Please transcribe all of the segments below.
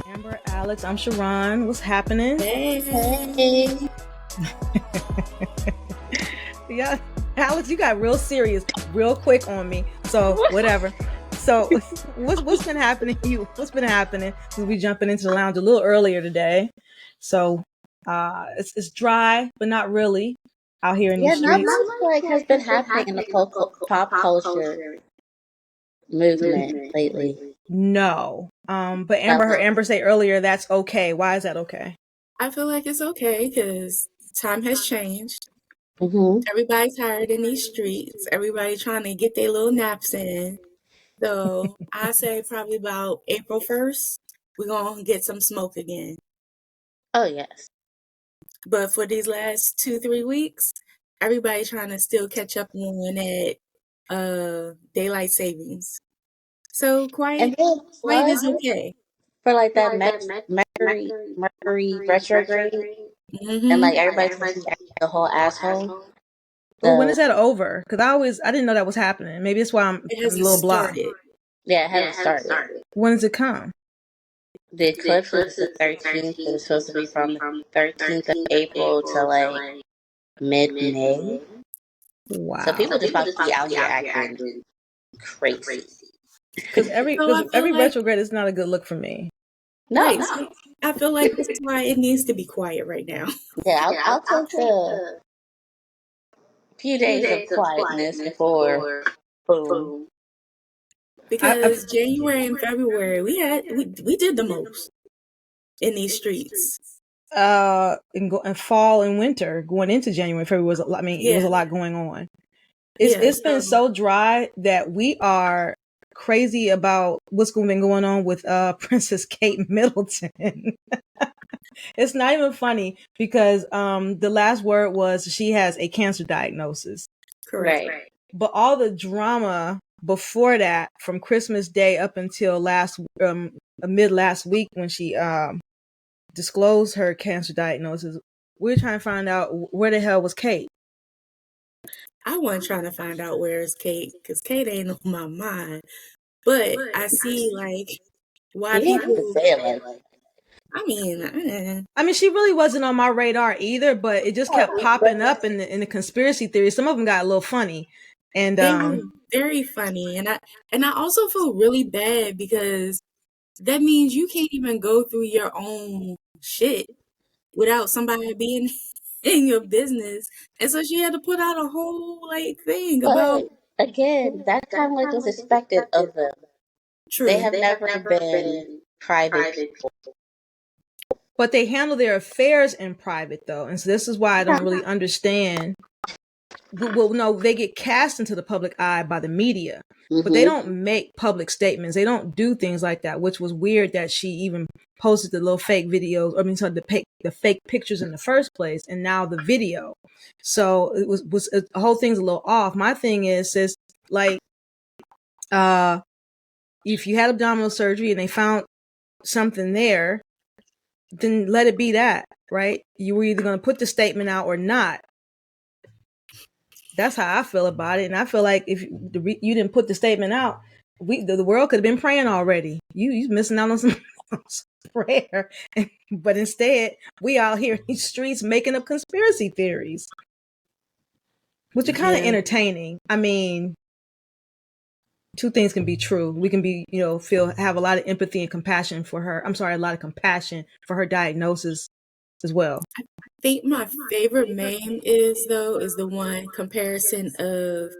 Amber, Alex, I'm Sharon. What's happening? Hey. Yeah, Alex, you got real serious, real quick on me. So whatever. So what's been happening? What's been happening since we jumping into the lounge a little earlier today? So it's dry, but not really out here in Yeah, these not streets. much has been happening in the pop culture movement lately. No. But So, Amber say earlier that's okay. Why is that okay? I feel like it's okay because time has changed. hmm Everybody's tired in these streets. Everybody trying to get their little naps in. So I say probably about April 1st, we're going to get some smoke again. Oh, yes. But for these last 2-3 weeks, everybody trying to still catch up on that daylight savings. So And quiet then is plus, okay. for like that Mercury retrograde, and Mm-hmm. like everybody thinks he's the whole asshole. Oh, when is The that over? Because I didn't know that was happening. Maybe that's why I'm It a hasn't little blah. started. Yeah, it hasn't started. When does it come? The eclipse is the 13th, but it's supposed to be from the 13th of April to like mid-May. So Wow. people just about to be out here acting crazy. Because every So I because feel every like, retrograde is not a good look for me. right. No, So I feel like this is why it needs to be quiet right now. yeah, I'll take the few days of quietness before boom. I Because January and February we did the most in these streets. in fall and winter going into January, February was it was a Yeah. lot going on. Yeah. It's been so dry that we are crazy about what's been going on with Princess Kate Middleton. It's not even funny because the last word was she has a cancer diagnosis. Correct. Right. But all the drama before that, from Christmas Day up until mid last week when she disclosed her cancer diagnosis, we're trying to find out where the hell was Kate. I wasn't trying to find out where is Kate because Kate ain't on my mind. But I see like why You didn't have to people. say it like that. I mean, I mean, she really wasn't on my radar either, but it just kept popping up in the conspiracy theories. Some of them got a little funny, and they were very funny, and I also feel really bad because that means you can't even go through your own shit without somebody being in your business. And so she had to put out a whole like thing about But again, that kind of like was expected of them. They true. have never been private people. but they handle their affairs in private though, and so this is why I don't really understand. Well, no, they get cast into the public eye by the media, but they don't make public statements. They don't do things like that, which was weird that she even posted the little fake videos. I mean, so the fake pictures in the first place, and now the video. So it was the whole thing's a little off. My thing is like, if you had abdominal surgery and they found something there, then let it be that, right? You were either going to put the statement out or not. That's how I feel about it, and I feel like if you didn't put the statement out, the world could have been praying already. You missing out on some prayer, but instead we out here in these streets making up conspiracy theories, which are kind of entertaining. I mean, two things can be true. We can be, have a lot of empathy and compassion for her. I'm sorry, a lot of compassion for her diagnosis as well. I think my favorite meme is the one comparison of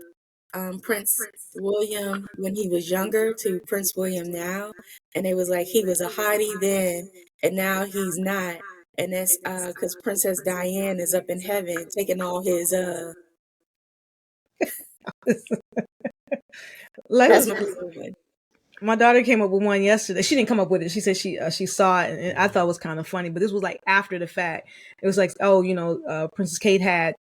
Prince William when he was younger to Prince William now, and it was like he was a hottie then, and now he's not, and that's because Princess Diane is up in heaven taking all his That's my favorite one. My daughter came up with one yesterday. She didn't come up with it. She said she saw it, and I thought it was kind of funny. But this was like after the fact. It was like, oh, Princess Kate had,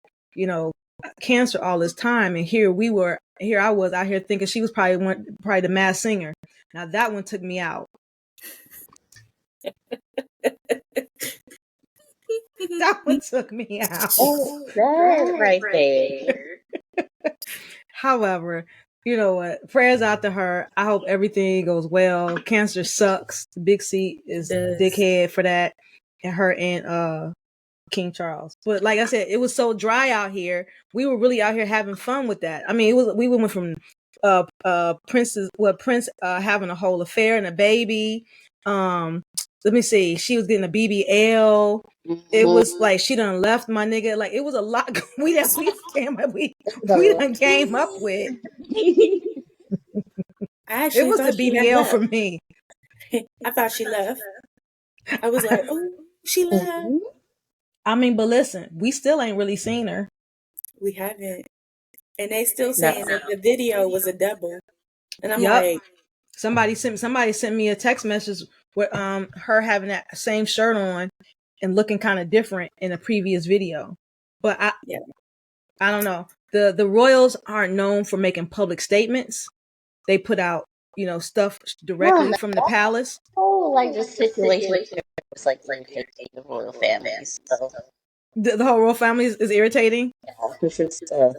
cancer all this time, and here I was out here thinking she was probably the Masked Singer. Now that one took me out. That one took me out. That right there. However, You know what? Prayers out to her. I hope everything goes well. Cancer sucks. The big C is dickhead for that. And her and King Charles. But like I said, it was so dry out here. We were really out here having fun with that. I mean, it was we went from Prince having a whole affair and a baby. Let me see. She was getting a BBL. It was like she done left my nigga. Like it was a lot we done came up with. It was the BBL for me. I thought she left. I was like, oh, she left. I mean, but listen, we still ain't really seen her. We haven't. And they still saying that the video was a double. And I'm like, somebody sent me a text message with her having that same shirt on and looking kind of different in a previous video. But I don't know. The royals aren't known for making public statements. They put out, stuff directly from the palace. Oh, like the situation was like irritating the royal families. So the whole royal family is irritating. Yeah,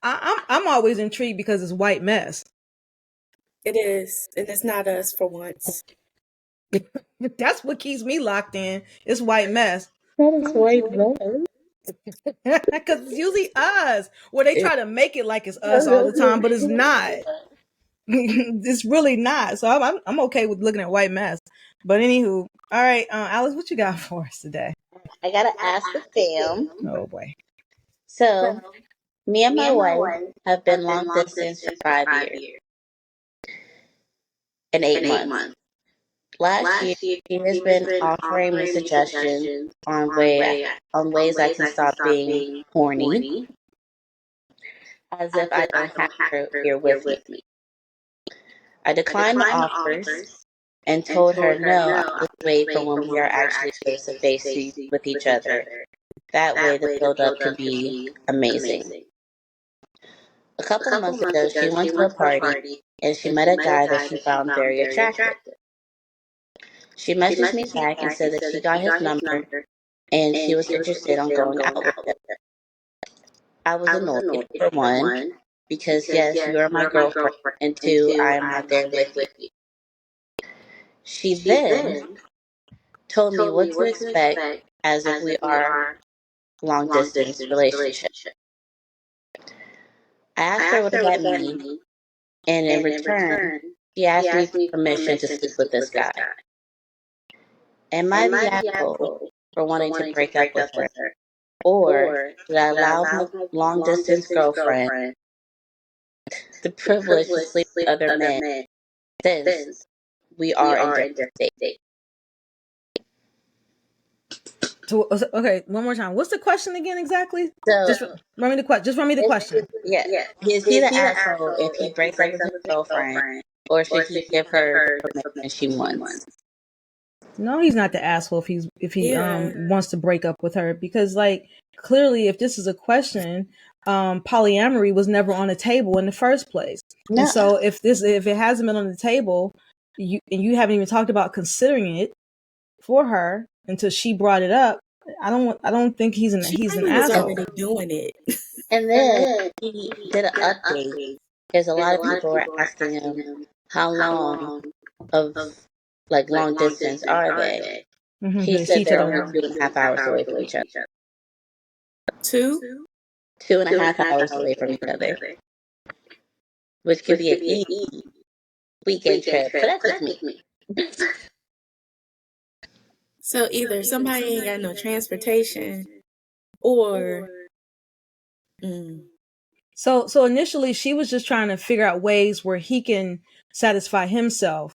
I'm always intrigued because it's white mess. It is, and it's not us for once. That's what keeps me locked in. It's white mess. That is white mess. Because it's usually us. Well, they try to make it like it's us all the time, but it's not. It's really not. So I'm okay with looking at white mess. But anywho, all right, Alice, what you got for us today? I gotta ask the fam. Oh boy. So, me and my wife have been long distance for 5 years and 8 months. Last year, she has been offering me suggestions on ways I can stop being horny, as if I don't have her here with me. I declined the offers and told her no, I'll just wait for when we are actually face to face with each other. That way, the build-up could be amazing. A couple months ago, she went to a party and she met a guy that she found very attractive. She messaged me back and said that she got his number and she was interested in going out with him. I was annoyed, for one, because yes, you are my girlfriend, and two, I am not there with you. She then told me what to expect as if we are long distance relationship. I asked her what does that mean, and in return, she asked me permission to sleep with this guy. Am I the asshole for wanting to break up with her? Or should I allow my long distance girlfriend the privilege to sleep with other men since we are in different states? So, okay, one more time. What's the question again exactly? So, just run me the question. Yeah. Is he the asshole if he breaks up with his girlfriend, or should he give her the permission she wants? No, he's not the asshole if he wants to break up with her, because like clearly if this is a question, polyamory was never on the table in the first place. No. And so if it hasn't been on the table, you haven't even talked about considering it for her until she brought it up, I don't think he's an asshole. Already doing it. And then he did an update because a lot of people were asking him how long of like long distance are they? Mm-hmm. He said they're only 2.5 hours away from each other. 2.5 hours away from each other, which could be an easy weekend trip. But that's just me. So either somebody ain't got no transportation, or So initially she was just trying to figure out ways where he can satisfy himself,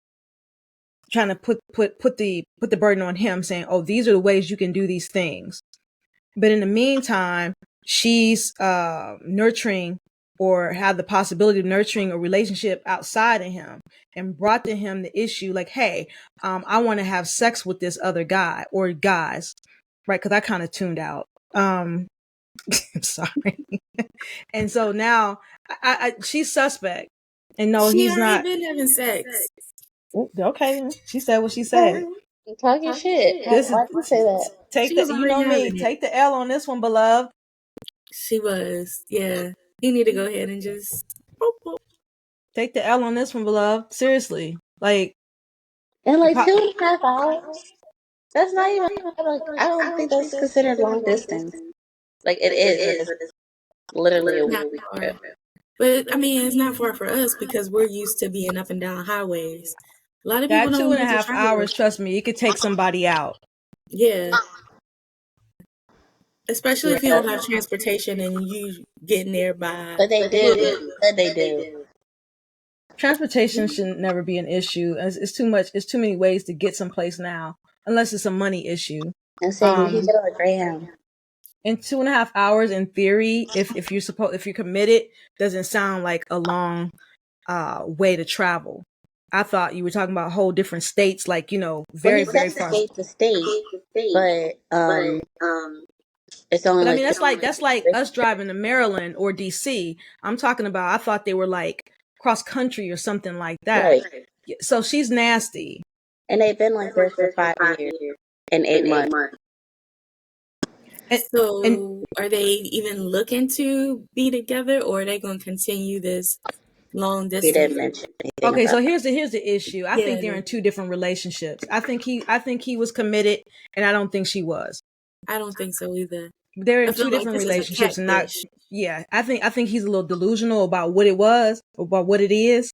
trying to put the burden on him, saying, "Oh, these are the ways you can do these things." But in the meantime, she's nurturing or had the possibility of nurturing a relationship outside of him, and brought to him the issue like, hey, I want to have sex with this other guy or guys, right? Because I kind of tuned out. I'm sorry. And so now she's suspect. And no, he's not. Been having sex. Okay, she said what she said. You're talking shit. Why do you say that? Take the L on this one, beloved. She was, yeah. You need to go ahead and just. Take the L on this one, beloved. Seriously. Like, And like 2.5 hours. That's not even like, I don't think that's considered long distance. Like it is, but it's literally a Not week far. trip. But I mean, it's not far for us because we're used to being up and down highways. A lot of people that don't need to 2.5 travel. hours, trust me, it could take somebody out. Yeah. Especially if you Yeah. don't have transportation and you getting there by But they do. Said they do. Transportation should never be an issue. It's too much. It's too many ways to get someplace now, unless it's a money issue. And saying you can get on a Greyhound. In 2.5 hours, in theory, if you're committed, doesn't sound like a long way to travel. I thought you were talking about whole different states, like, you know, very, Well, very he said far. state to state, but it's only But I like mean, that's like us driving to Maryland or DC. I'm talking about, I thought they were like cross country or something like that. right. So she's nasty. And they've been like this for 5 years and 8 months. So And are they even looking to be together, or are they going to continue this long He distance? didn't mention anything okay, about so here's the issue. I think Yeah. they're in two different relationships. I think he was committed, and I don't think she was. I don't think so either. They're in I feel two like different this is a relationships, and not. catfish. Yeah, I think he's a little delusional about what it was, about what it is.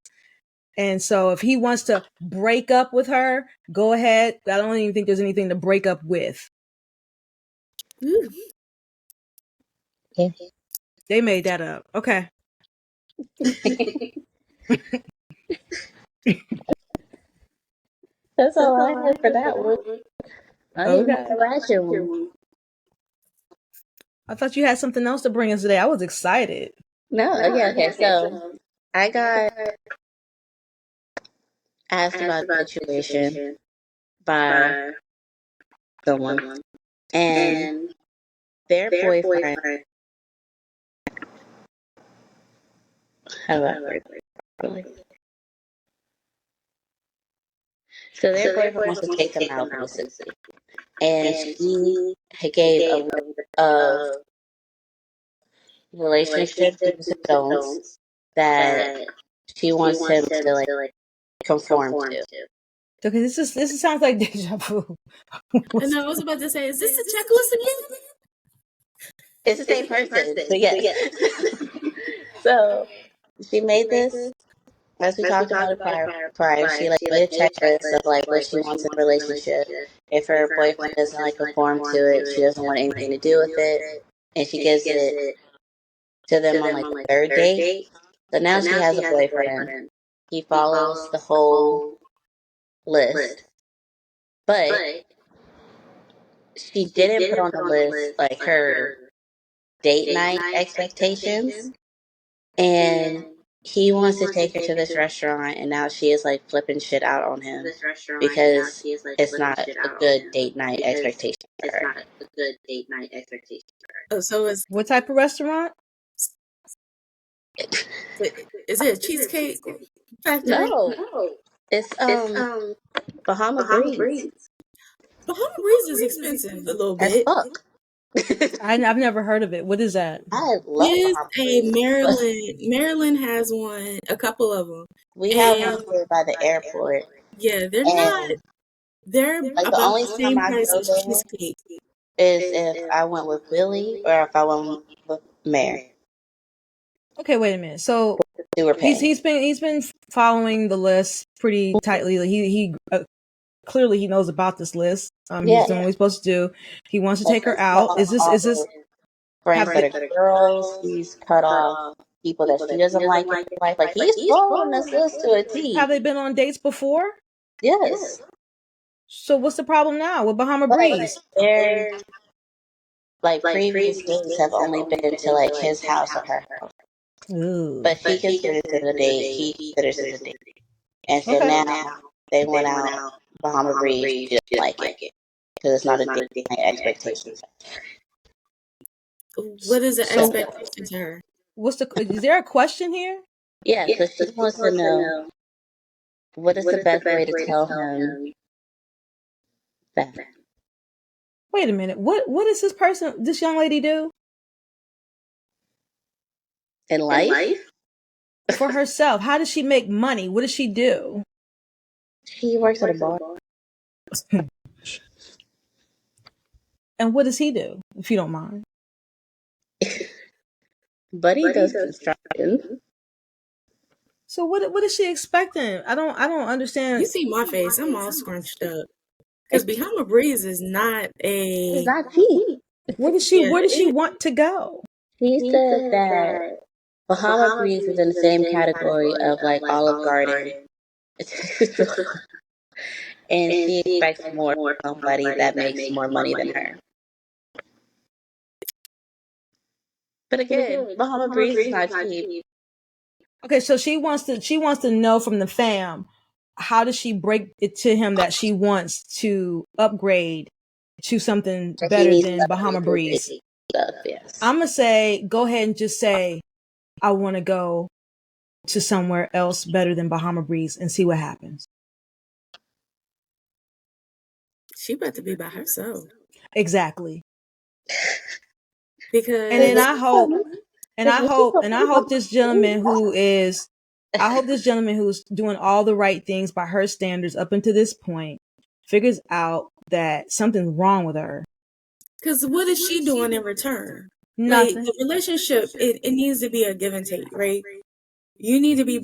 And so if he wants to break up with her, go ahead. I don't even think there's anything to break up with. Ooh. Yeah. They made that up. Okay. That's all I had for that one. I didn't Okay. have a ratchet one. I thought you had something else to bring us today. I was excited. No, okay. So I got asked about the situation by someone, and their boyfriend. How do I word it properly? So their boyfriend wants to take them out, basically, and she gave a list of relationship do's and don'ts that she wants him to like conform to. Okay, this sounds like deja vu. And I was about to say, is this a checklist again? It's the same person, so yes. So she made this, as we talked about it prior. She like made a checklist of like what she wants in a relationship. If her boyfriend doesn't like conform to it, she doesn't want anything to do with it, and she gives it to them on like the third date. So now she has a boyfriend. He follows the whole list, but she didn't put on the list like her date night expectations, and he wants to take her to this restaurant, and now she is like flipping shit out on him because it's not a good date night expectation for her. Oh, so is What type of restaurant? it a cheesecake factory? No, it's Bahama Breeze. Bahama Breeze is expensive a little As bit. fuck. I've never heard of it. What is that? I love Is Bahama a Breeze. Maryland. Maryland has one, a couple of them. We have And one here by the airport, yeah, they're not. and They're like the about only the time same I price go as there cheesecake. is if I went with Willie or if I went with Mare. Okay, wait a minute. So Who were paying. he's been following the list pretty tightly. He clearly he knows about this list. He's doing what he's supposed to do. He wants to take her out. Is this friends that are girls? He's cut off people that she doesn't like in his life. Like he's following this list to a T. have they been on dates before? Yes. So what's the problem now with Bahama Breeze? Their like previous dates have only been to like his house or her house. Ooh. But she considers it a date. He considers it a date. And so now they went out Bahama Breeze. She didn't like it because it's not a date night expectation. What is the expectation to her? Is there a question here? Yeah, so she wants to know what is the best way to tell him that. Wait a minute. What does this young lady do? In life? for herself? How does she make money? What does she do? She works at a bar. And what does he do, if you don't mind? Buddy does construction. So what is she expecting? I don't understand. You see my face. I'm all scrunched up. Because Bahama Breeze is not a... It's not cheap. Where does she want to go? He said that Bahama Breeze is in the same category of like Olive Garden. And she expects more from somebody that makes more money than her. But again, Bahama Breeze is not cheap. Okay, so she wants to know from the fam, how does she break it to him that she wants to upgrade to something better than Bahama Breeze? Yes. I'm gonna say, go ahead and just say, I want to go to somewhere else better than Bahama Breeze and see what happens. She about to be by herself. Exactly. Because and then I hope this gentleman who's doing all the right things by her standards up until this point figures out that something's wrong with her. Because what is she doing in return? Nothing. Like, the relationship, it needs to be a give and take, right? You need to be,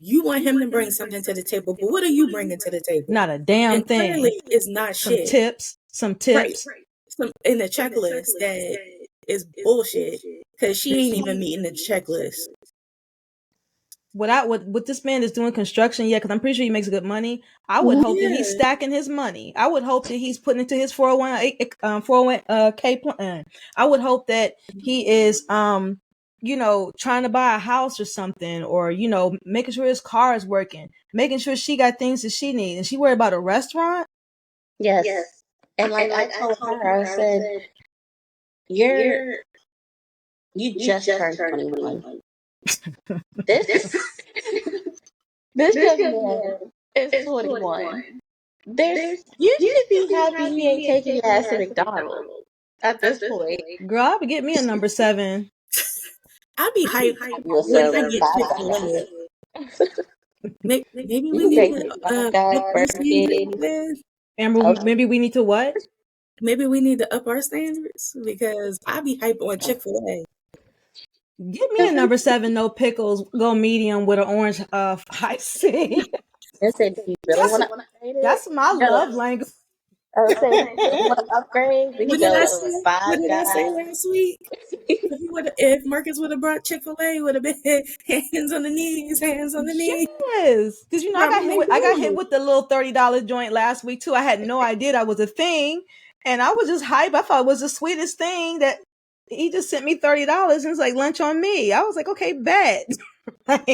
you want him to bring something to the table, but what are you bringing to the table? Not a damn thing. Clearly, it's not shit. Some tips. Right. In the checklist that is bullshit, because she ain't even meeting the checklist. What this man is doing construction, because I'm pretty sure he makes good money. I would hope that he's stacking his money. I would hope that he's putting it to his 401k plan. I would hope that he is trying to buy a house or something, or making sure his car is working, making sure she got things that she needs. And she worried about a restaurant? Yes. And I told her, I said, you just turned 21. This young man is 21. You should be happy he ain't taking your ass to McDonald's at this point. Girl, I would get me a number 7. I'd be hyped. Maybe we need to Amber, maybe we need to what? Maybe we need to up our standards, because I'd be hyped on Chick-fil-A. Give me a number 7, no pickles, go medium with an orange icing. That's my love language. I was saying, want to upgrade? What did I say last week? If Marcus would have brought Chick-fil-A, would have been hands on the knees. Yes, because I got hit with the little $30 joint last week too. I had no idea that was a thing, and I was just hyped. I thought it was the sweetest thing that he just sent me $30 and it's like lunch on me. I was like, okay, bet. Because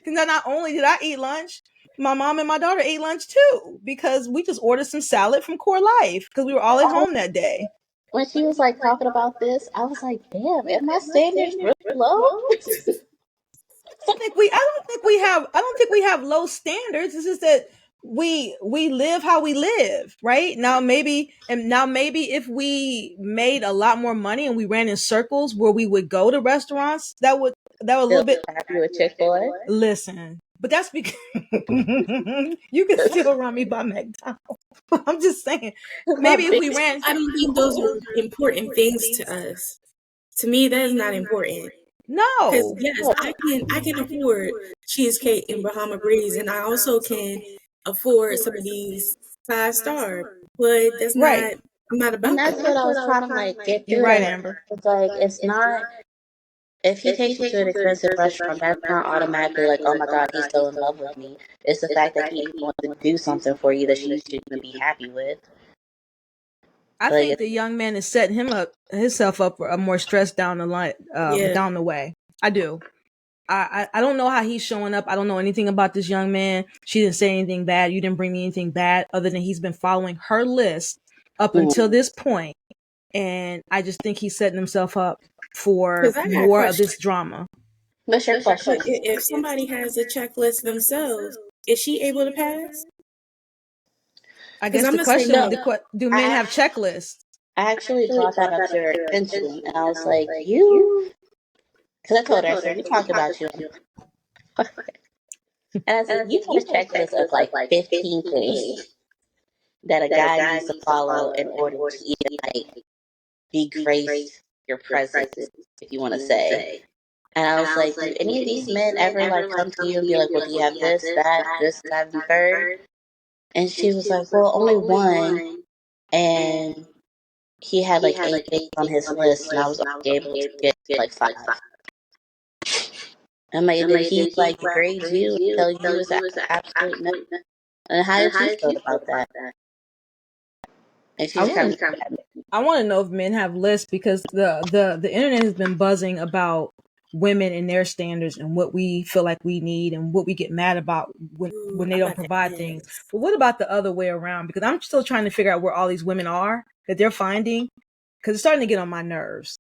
not only did I eat lunch, my mom and my daughter ate lunch too, because we just ordered some salad from Core Life because we were all at home that day. When she was like talking about this, I was like, damn, am my standards really low? I don't think we have low standards. It's just that we live how we live, right? Now maybe if we made a lot more money and we ran in circles where we would go to restaurants, that would a little bit happy with Chick-fil-A. Listen, but that's because you can still run me by McDonald's. I'm just saying, maybe if we ran. I don't think those are important things to us. To me, that is not important. No, because yes, I can afford cheesecake in Bahama Breeze, and I also can afford some of these 5-star. But that's right. I'm not about. And that's what I was trying to get through. You're right, Amber. It's like it's not. If he takes you to an expensive restaurant, that's not automatically like, oh my God, he's so in love with me. It's the fact that he wants to do something for you that you should even be happy with. I think the young man is setting himself up for a more stress down the line, down the way. I do. I don't know how he's showing up. I don't know anything about this young man. She didn't say anything bad. You didn't bring me anything bad other than he's been following her list up until this point. And I just think he's setting himself up for more of this drama. What's your question? If somebody has a checklist themselves, is she able to pass? I guess the question is, do men have checklists? I actually brought that up to her attention, and I was like, you Because I told her, I said, we talked about you. And I said, you have a checklist of like 15 things that a guy needs to follow in order to even like be graced your presence, if you want to say. And I was like, do any of these men ever like come to you and be like, well, do you have this, that, and third? And she was like, well, only one. And he had like 8 things on his list, and I was only able to get like 5. I'm like, did he like degrade you and tell you was absolute no? And how did you feel about that? And she's kind of I want to know if men have lists, because the internet has been buzzing about women and their standards and what we feel like we need and what we get mad about when they don't provide things. But what about the other way around? Because I'm still trying to figure out where all these women are that they're finding, because it's starting to get on my nerves.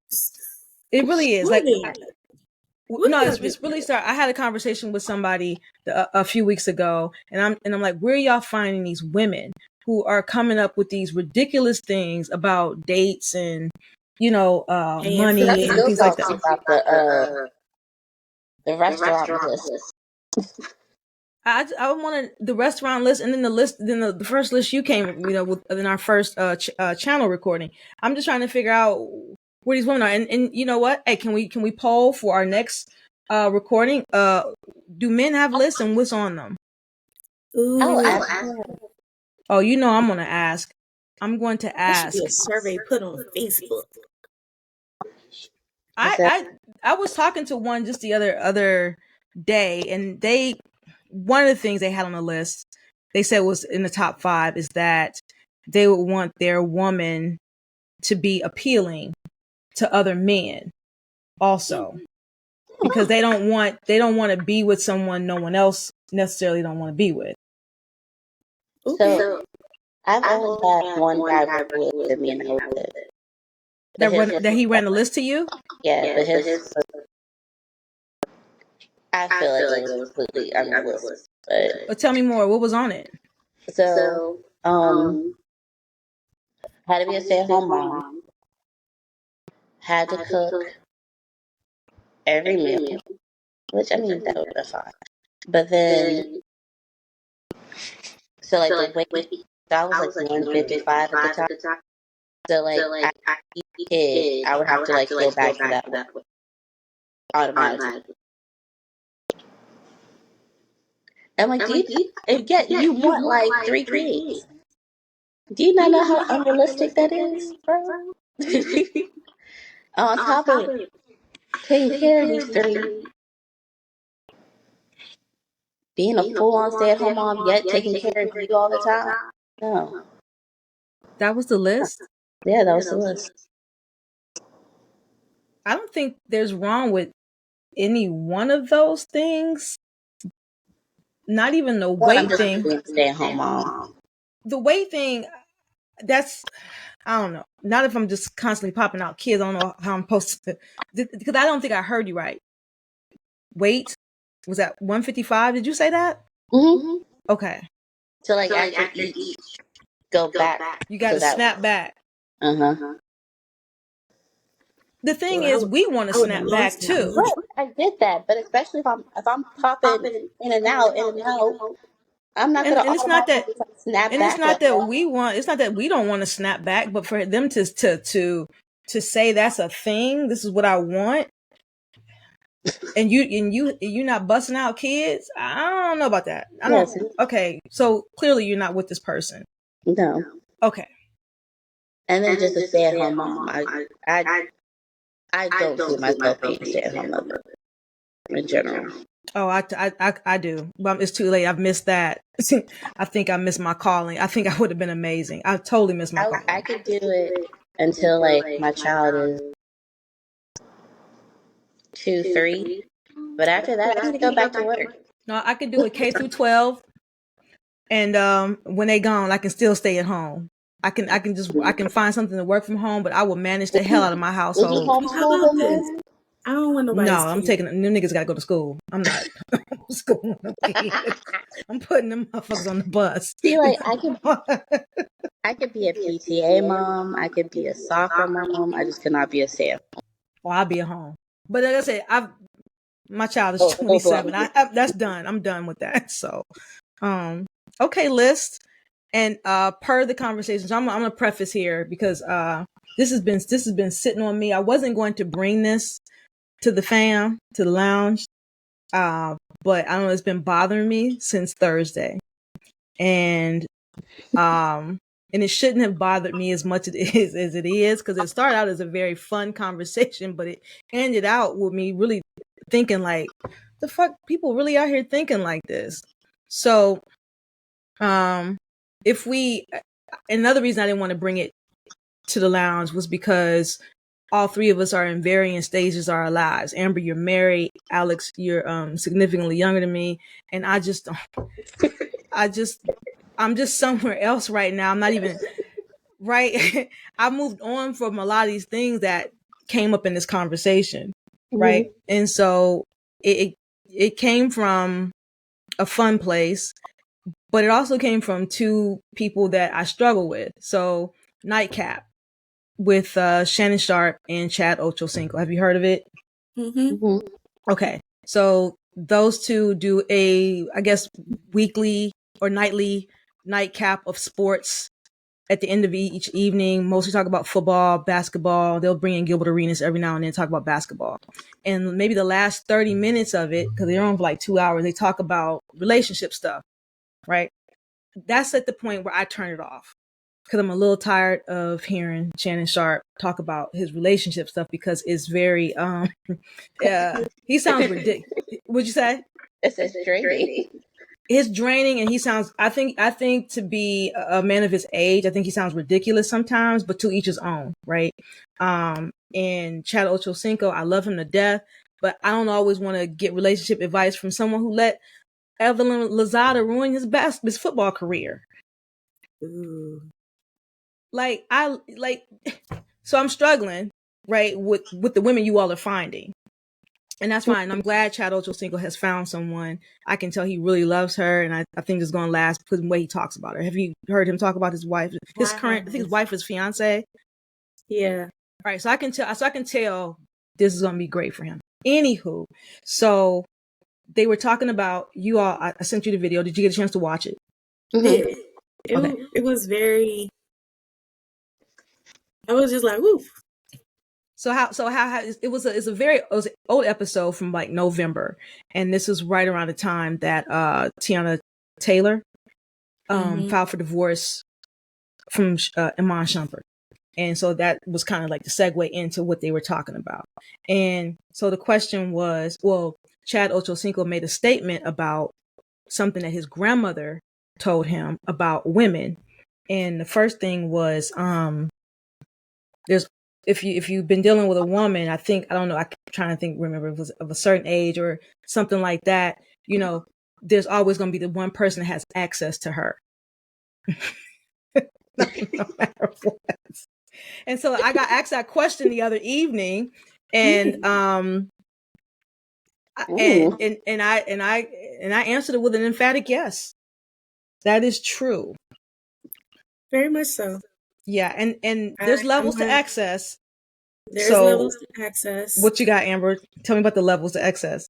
It really is. Like, it's really started. I had a conversation with somebody a few weeks ago, and I'm like, where are y'all finding these women who are coming up with these ridiculous things about dates and money and things like that? About the restaurant list. I wanted the restaurant list, and then the first list you came, in our first channel recording. I'm just trying to figure out where these women are, and you know what? Hey, can we poll for our next recording? Do men have lists, and what's on them? Oh, I'm gonna ask. I'm going to ask. There should be a survey put on Facebook. I was talking to one just the other day, and one of the things they had on the list, they said was in the top 5, is that they would want their woman to be appealing to other men also, because they don't want to be with someone no one else necessarily don't want to be with. So I've only had one guy with me in the that he ran the list to you. Yeah, but his I feel like it was completely unrealistic. But tell me more. What was on it? So, had to be a stay-at-home mom. Had to cook every meal, which I mean that would be fine. But then, so like the weight, that was like 155 at the top. So like after each kid, I would have to like go back to that weight automatically. I'm like, you want like 3 kids? Do you not know how unrealistic that is, bro? On top of taking care of these 3, being a full-on stay-at-home mom, yet taking care of you all the time. No, that was the list. Yeah, that was the list. I don't think there's wrong with any one of those things. Not even the weight thing. Stay-at-home mom. The weight thing, that's, I don't know. Not if I'm just constantly popping out kids. I don't know how I'm supposed to, because I don't think I heard you right. Weight was that 155? Did you say that? Mm-hmm. Okay. So like after each, go back. You got to snap back. Uh-huh. The thing is, we want to snap back too. Right, I get that, but especially if I'm popping in and out, I'm not gonna. And it's not that snap back. And it's not that we want. It's not that we don't want to snap back, but for them to say that's a thing. This is what I want. And you're not busting out kids. I don't know about that. I don't. Yes. Okay, so clearly you're not with this person. No. Okay. And then just a stay-at-home mom. I don't see myself being a stay-at-home mother in general. Oh, I do. Well, it's too late. I've missed that. I think I missed my calling. I think I would have been amazing. I totally missed my calling. I could do it until like my child is 2, 3. But after that, I need to go back to work. No, I could do it K through 12. And when they gone, I can still stay at home. I can find something to work from home, but I will manage the hell out of my household. I don't want nobody. No, I'm taking them niggas gotta go to school. I'm not schooling them kids. I'm putting them motherfuckers on the bus. See, like I could be a PTA mom, I could be a soccer mom, I just cannot be a stay-at-home. Or I'll be at home. But like I said, my child is 27. That's done. I'm done with that. So, okay, list. And per the conversation, so I'm gonna preface here because this has been sitting on me. I wasn't going to bring this to the lounge, but I don't know, it's been bothering me since Thursday, and it shouldn't have bothered me as much as it is because it started out as a very fun conversation, but it ended out with me really thinking like, the fuck, people really out here thinking like this. So, if we, another reason I didn't want to bring it to the lounge was because all three of us are in varying stages of our lives. Amber, you're married. Alex, you're significantly younger than me, and I'm just somewhere else right now. I'm not even right. I moved on from a lot of these things that came up in this conversation, right? And so it came from a fun place, but it also came from two people that I struggle with. So Nightcap with Shannon Sharp and Chad Ochocinco. Have you heard of it? Okay. So those two do a, I guess, weekly or nightly nightcap of sports at the end of each evening. Mostly talk about football, basketball. They'll bring in Gilbert Arenas every now and then, talk about basketball. And maybe the last 30 minutes of it, because they're on for like 2 hours, they talk about relationship stuff, right? That's at the point where I turn it off because I'm a little tired of hearing Shannon Sharp talk about his relationship stuff because it's very, he sounds ridiculous. What'd you say? It's draining. It's draining, and he sounds, I think to be a man of his age, I think he sounds ridiculous sometimes, but to each his own, right? And Chad Ochocinco, I love him to death, but I don't always want to get relationship advice from someone who let Evelyn Lozada ruin his football career. Ooh. So I'm struggling, right, with the women you all are finding. And that's fine. I'm glad Chad Ochocinco has found someone. I can tell he really loves her, and I think it's going to last because of the way he talks about her. Have you heard him talk about his wife? I think his wife is fiance. Yeah. All right. So I can tell this is going to be great for him. Anywho, so they were talking about you all. I sent you the video. Did you get a chance to watch it? It was very. I was just like, woof. So how it was an old episode from like November, and this was right around the time that Tiana Taylor filed for divorce from Iman Shumpert, and so that was kind of like the segue into what they were talking about. And so the question was, well, Chad Ochocinco made a statement about something that his grandmother told him about women, and the first thing was there's if you've been dealing with a woman, I don't know, I'm trying to remember if it was of a certain age or something like that, you know, there's always going to be the one person that has access to her. no matter what. And so I got asked that question the other evening, and I answered it with an emphatic yes. That is true. Very much so. Yeah, and there's levels to access. There's levels to access. What you got, Amber? Tell me about the levels to access.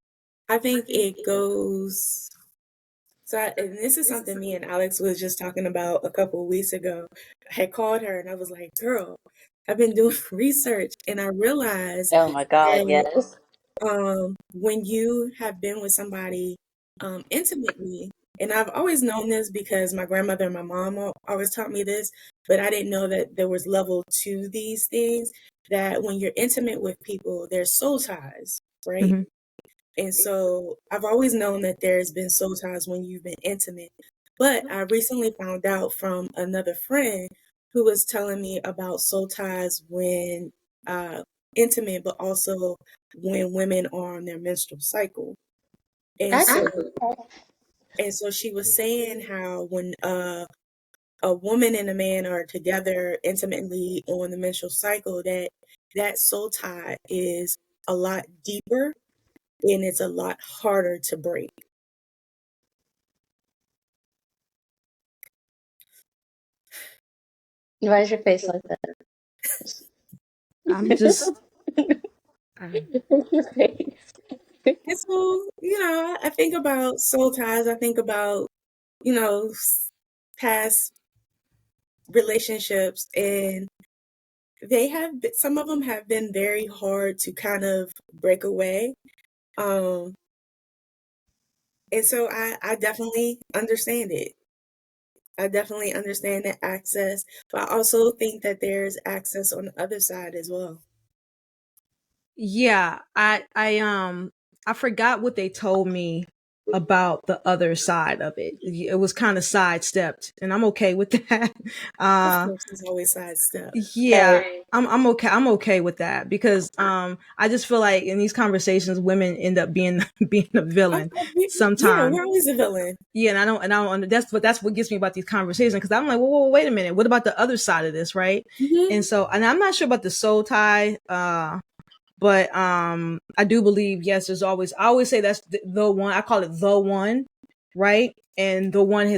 I think it goes. So, and this is something me and Alex was just talking about a couple of weeks ago. I had called her and I was like, "Girl, I've been doing research and I realized, oh my God, yes. When you have been with somebody intimately, and I've always known this because my grandmother and my mom always taught me this, but I didn't know that there was level to these things, that when you're intimate with people, there's soul ties, right? Mm-hmm. And so I've always known that there's been soul ties when you've been intimate. But I recently found out from another friend who was telling me about soul ties when intimate, but also when women are on their menstrual cycle. And so she was saying how when a woman and a man are together intimately on the menstrual cycle, that soul tie is a lot deeper and it's a lot harder to break. Why is your face like that? I'm just And so, I think about soul ties. I think about, past relationships, and some of them have been very hard to kind of break away. And so I definitely understand it. I definitely understand the access, but I also think that there's access on the other side as well. Yeah, I forgot what they told me about the other side of it. It was kind of sidestepped, and I'm okay with that. Of course, it's always sidestep. Yeah, I'm okay. I'm okay with that because I just feel like in these conversations, women end up being being a villain Yeah, sometimes. we're always a villain. Yeah, and I don't. That's what gets me about these conversations because I'm like, well, wait a minute. What about the other side of this, right? And so, and I'm not sure about the soul tie. But I do believe, yes, I always say that's the one. I call it the one, right? And the one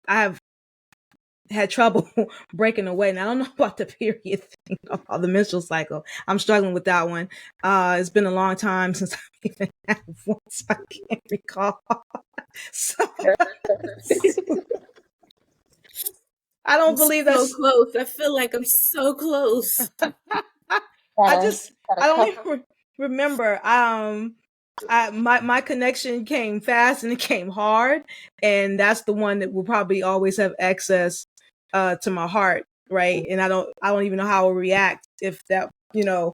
I have had trouble breaking away. And I don't know about the period thing or the menstrual cycle. I'm struggling with that one. It's been a long time since I've even had one, so I can't recall. So I don't believe so that's close. I feel like I'm so close. I don't even remember. My connection came fast and it came hard, and that's the one that will probably always have access to my heart, right? And I don't even know how I would react if that, I'm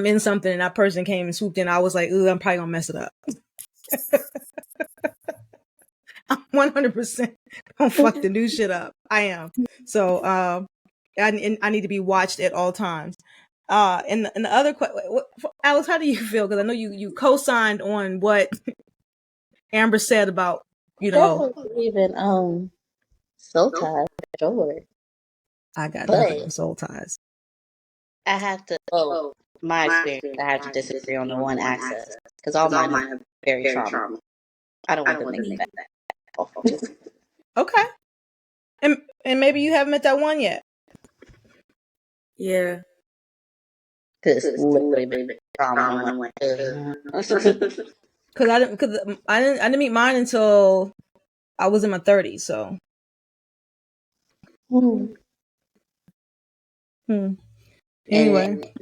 in something and that person came and swooped in. I was like, ooh, I'm probably gonna mess it up. I'm 100% gonna fuck the new shit up. I am. So I need to be watched at all times. And the other question, Alex, how do you feel? Because I know you co-signed on what Amber said about, Even soul ties, sure. I got But nothing on soul ties. I have to. Well, my experience, I have to disagree on the one access because all mine have very trauma. I don't want them to get that. Okay, and maybe you haven't met that one yet. Yeah, Because literally been trauma. I'm like, Because I didn't meet mine until I was in my 30s. So. Anyway,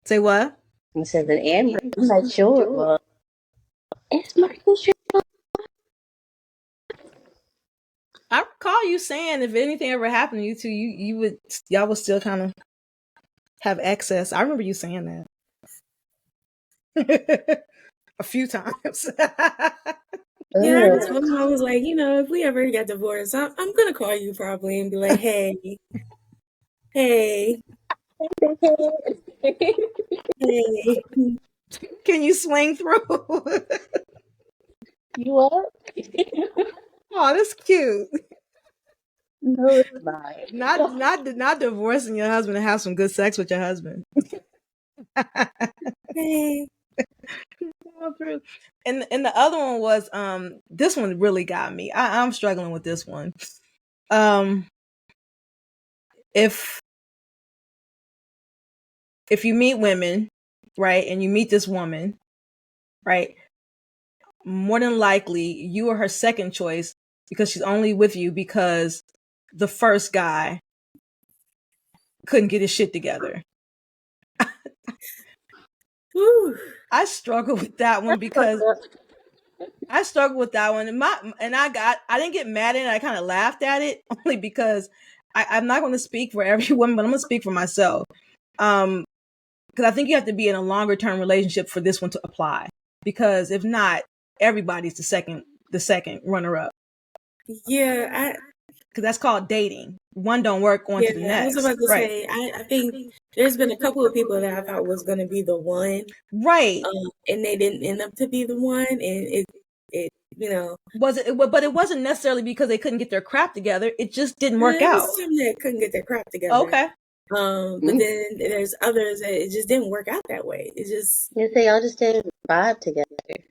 say what? I said that Amber, I'm not sure. Well, it's Marcus. I recall you saying if anything ever happened to you two, y'all would still kind of have access. I remember you saying that a few times. Yeah, I told him, I was like, if we ever get divorced, I'm gonna call you probably and be like, hey, hey, Can you swing through? You up? Oh, that's cute. No, it's not. Not divorcing your husband and have some good sex with your husband. hey. And the other one was this one really got me. I'm struggling with this one. If you meet women, right, and you meet this woman, right, more than likely you are her second choice because she's only with you because the first guy couldn't get his shit together. I struggle with that one because I didn't get mad at it. I kind of laughed at it only because I'm not going to speak for every woman, but I'm going to speak for myself. Because I think you have to be in a longer term relationship for this one to apply. Because if not, everybody's the second runner up. Yeah, because that's called dating. One don't work on to the next. I was about to say, I think there's been a couple of people that I thought was going to be the one, right? And they didn't end up to be the one, and it but it wasn't necessarily because they couldn't get their crap together. It just didn't work out. Some that couldn't get their crap together. Okay. But then there's others that it just didn't work out that way. It just they all just didn't vibe together.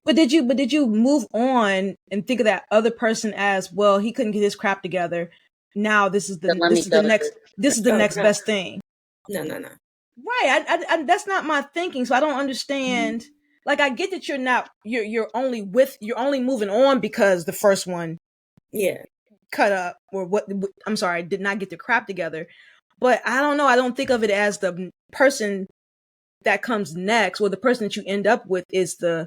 But did you move on and think of that other person as, well, he couldn't get his crap together. Now this is the next best thing. No. Right. I that's not my thinking. So I don't understand. Like, I get that you're only moving on because the first one Yeah. cut up, or what, I'm sorry, did not get the crap together. But I don't know. I don't think of it as the person that comes next, or the person that you end up with is the No,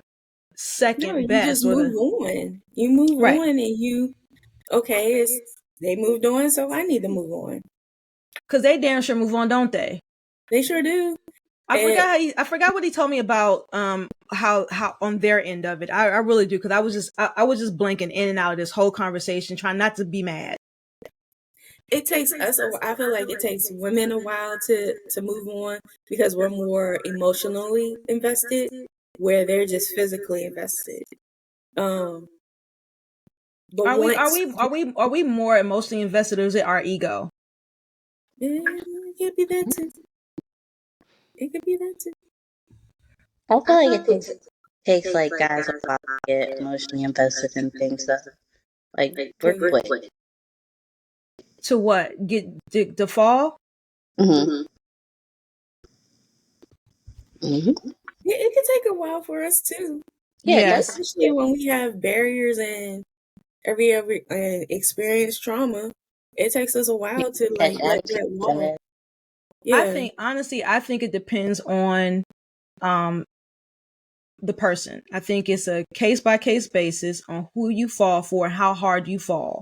second you best, just or move the on. You move right. on, and they moved on, so I need to move on. Because they damn sure move on, don't they? They sure do. I forgot what he told me about how on their end of it. I really do, because I was just blinking in and out of this whole conversation, trying not to be mad. It takes us I feel like it takes women a while to move on, because we're more emotionally invested, where they're just physically invested. But Are we once are we more emotionally invested, or is it our ego? it could be that too. It could be that too. I feel like it takes like guys a while to get emotionally invested in things though. Like we're quick. To what? Get to fall? Mm-hmm. Mm-hmm. It could take a while for us too. Yeah, Yes. Especially when we have barriers and every experience trauma. It takes us a while to like let that wall. Yeah. I think it depends on um the person. I think it's a case by case basis on who you fall for and how hard you fall.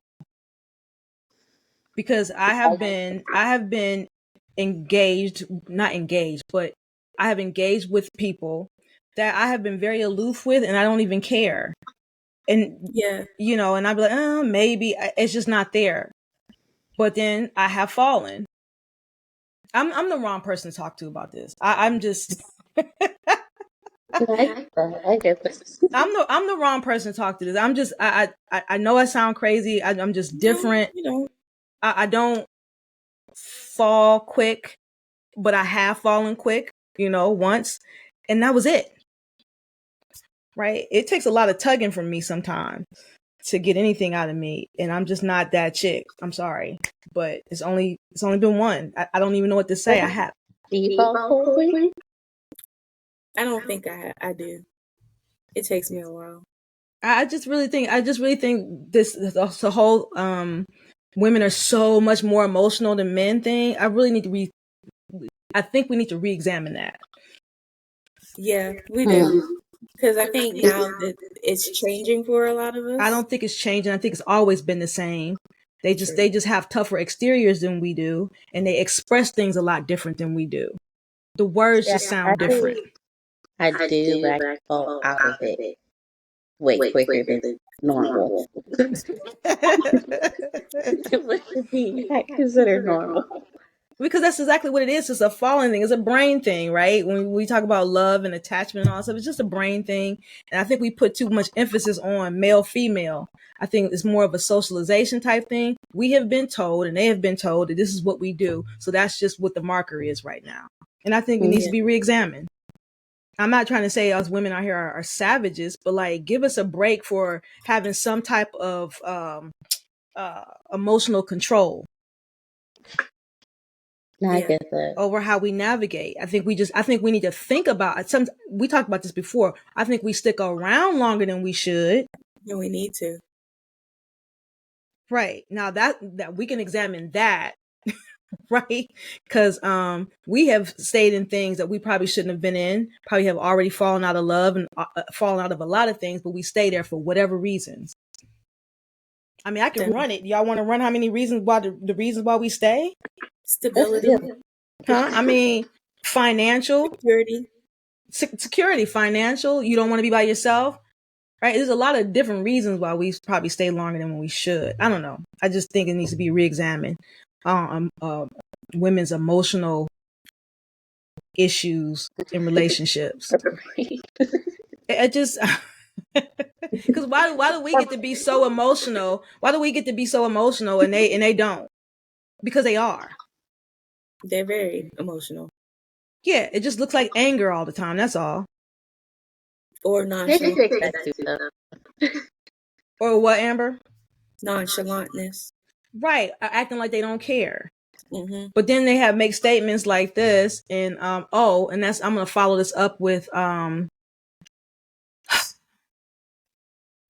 Because I have been engaged, not engaged, but I have engaged with people that I have been very aloof with, and I don't even care. And Yeah. and I'd be like, maybe it's just not there. But then I have fallen. I'm the wrong person to talk to about this. I'm just I get this. I'm the wrong person to talk to this. I'm just I know I sound crazy. I'm just different. You know. I don't fall quick, but I have fallen quick, once, and that was it. Right? It takes a lot of tugging from me sometimes to get anything out of me, and I'm just not that chick. I'm sorry, but it's only been one. I don't even know what to say. I have. Do you fall quickly? I don't think I do. It takes me a while. I just really think this the whole women are so much more emotional than men thing. I really need to I think we need to re-examine that. Yeah, we do. Because I think now that it's changing for a lot of us. I don't think it's changing. I think it's always been the same. They just have tougher exteriors than we do, and they express things a lot different than we do. The words just sound different. I do, but I fall out of it way quicker than normal. What should be considered normal? Because that's exactly what it is. It's a falling thing. It's a brain thing, right? When we talk about love and attachment and all that stuff, it's just a brain thing. And I think we put too much emphasis on male, female. I think it's more of a socialization type thing. We have been told, and they have been told, that this is what we do. So that's just what the marker is right now. And I think it needs to be re-examined. I'm not trying to say us women out here are savages, but like, give us a break for having some type of emotional control. I get that. Over how we navigate. I think we need to think about it. We talked about this before. I think we stick around longer than we should. No, we need to. Right. Now that we can examine that, right? Because we have stayed in things that we probably shouldn't have been in, probably have already fallen out of love and fallen out of a lot of things, but we stay there for whatever reasons. I mean, I can run it. Y'all want to run how many reasons why the reasons why we stay? Stability. Huh? I mean, financial. Security. Financial. You don't want to be by yourself. Right? There's a lot of different reasons why we probably stay longer than we should. I don't know. I just think it needs to be re-examined. Women's emotional issues in relationships. It just... Because why do we get to be so emotional? Why do we get to be so emotional and they don't? Because they are. They're very emotional. Yeah, it just looks like anger all the time. That's all. Or nonchalant. Or what, Amber? Nonchalantness. Right, acting like they don't care. But then they have make statements like this, and I'm gonna follow this up with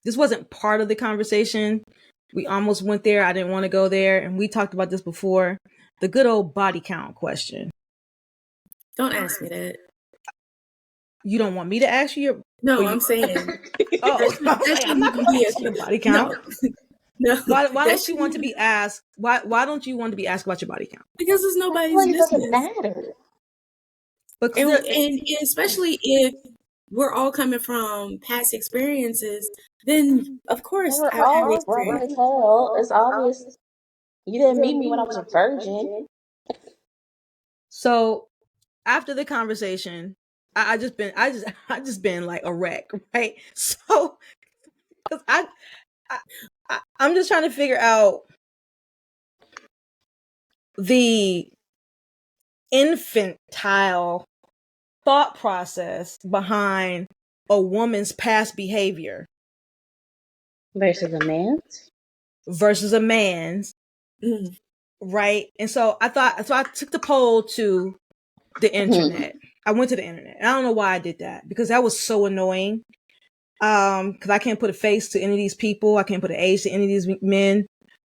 this wasn't part of the conversation. We almost went there. I didn't want to go there, and we talked about this before. The good old body count question. Don't ask me that. You don't want me to ask you? No, I'm saying. I'm not going to ask you your body count. No. Why don't you want to be asked? Why don't you want to be asked about your body count? Because it's nobody's business. It doesn't matter. But and especially if we're all coming from past experiences, then of course I have experience. It's obvious. You didn't meet me when I was a virgin. So after the conversation, I just been like a wreck, right? So because I'm just trying to figure out the infantile thought process behind a woman's past behavior versus a man's. Right? And so I took the poll to the internet. I went to the internet. And I don't know why I did that, because that was so annoying. Because I can't put a face to any of these people. I can't put an age to any of these men.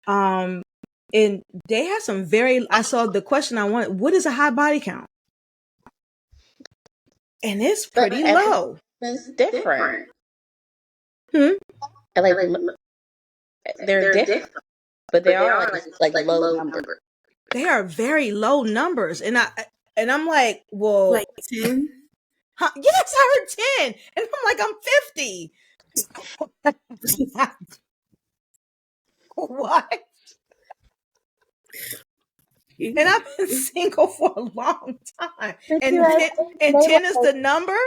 And they had some I saw the question I wanted, what is a high body count? And it's pretty low. It's different. Like, they're different. But they are like low numbers. They are very low numbers. And I'm like, well, like 10? Huh? Yes, I heard 10. And I'm like, I'm 50. What? And I've been single for a long time. And 10 is the number?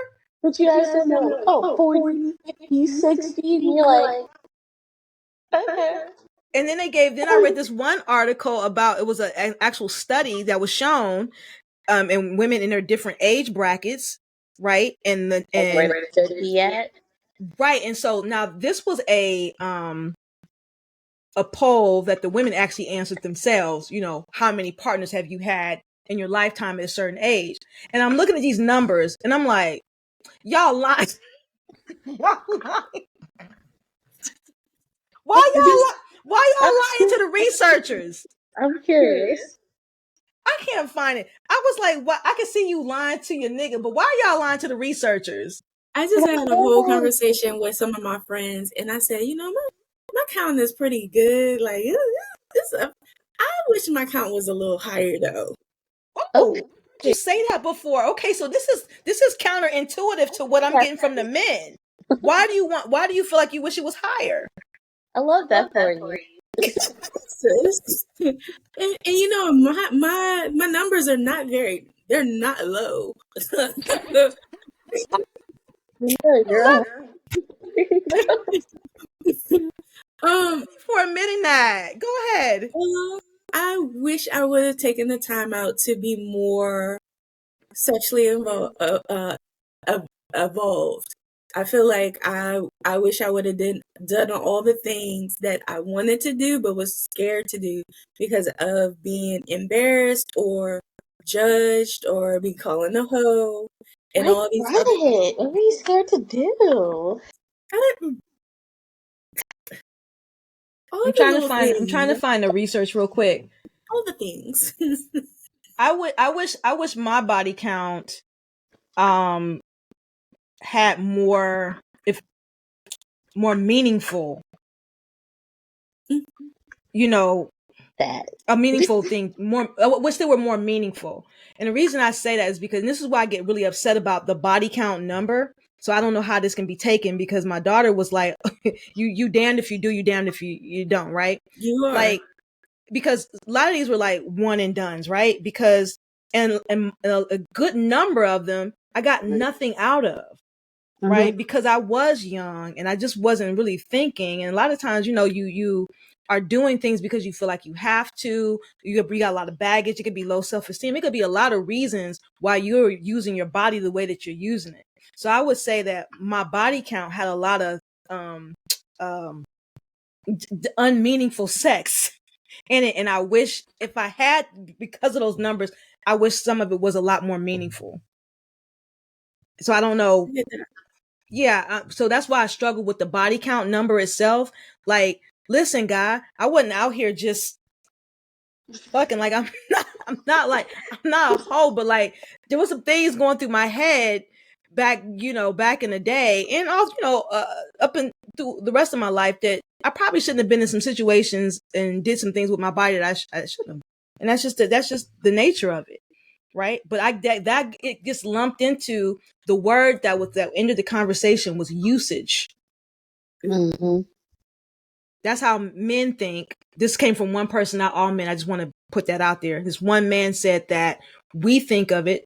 But you guys said, 40, 50, 60. And you're like, okay. And then I read this one article about, it was an actual study that was shown in women in their different age brackets, right? Where they should be at. Right. And so now this was a poll that the women actually answered themselves. You know, how many partners have you had in your lifetime at a certain age? And I'm looking at these numbers and I'm like, y'all lying. Y'all lying. Why y'all lying to the researchers? I'm curious. I can't find it. I was like, what? I can see you lying to your nigga, but why are y'all lying to the researchers? I just had a whole conversation with some of my friends, and I said, you know, my count is pretty good. Like, I wish my count was a little higher, though. Oh, you say that before. Okay, so this is counterintuitive to what I'm getting from the men. Why do you feel like you wish it was higher? I love that for you. and you know, my numbers are not they're not low. For admitting that, go ahead. I wish I would have taken the time out to be more sexually evolved. I feel like I wish I would have done all the things that I wanted to do but was scared to do because of being embarrassed or judged or be called a hoe and all these other things. What are you scared to do? I'm trying to find the research real quick. All the things. I wish my body count had more meaningful, you know, that a meaningful thing, more. I wish they were more meaningful. And the reason I say that is because, and this is why I get really upset about the body count number. So I don't know how this can be taken, because my daughter was like, you damned if you do, you damned if you don't, right? You are. Like, because a lot of these were like one and dones, right? Because and a good number of them I got nothing out of. Right? Because I was young and I just wasn't really thinking. And a lot of times, you know, you are doing things because you feel like you have to. You got a lot of baggage. It could be low self-esteem. It could be a lot of reasons why you're using your body the way that you're using it. So I would say that my body count had a lot of unmeaningful sex in it. And I wish if I had, because of those numbers, I wish some of it was a lot more meaningful. So I don't know. Yeah. So that's why I struggle with the body count number itself. Like, listen, guy, I wasn't out here just fucking like I'm not a hoe, but like there was some things going through my head back in the day, and also up and through the rest of my life, that I probably shouldn't have been in some situations and did some things with my body that I shouldn't have. And that's just the nature of it, right? But that it gets lumped into the word that ended the conversation was usage. Mm-hmm. That's how men think. This came from one person, not all men. I just want to put that out there. This one man said that we think of it,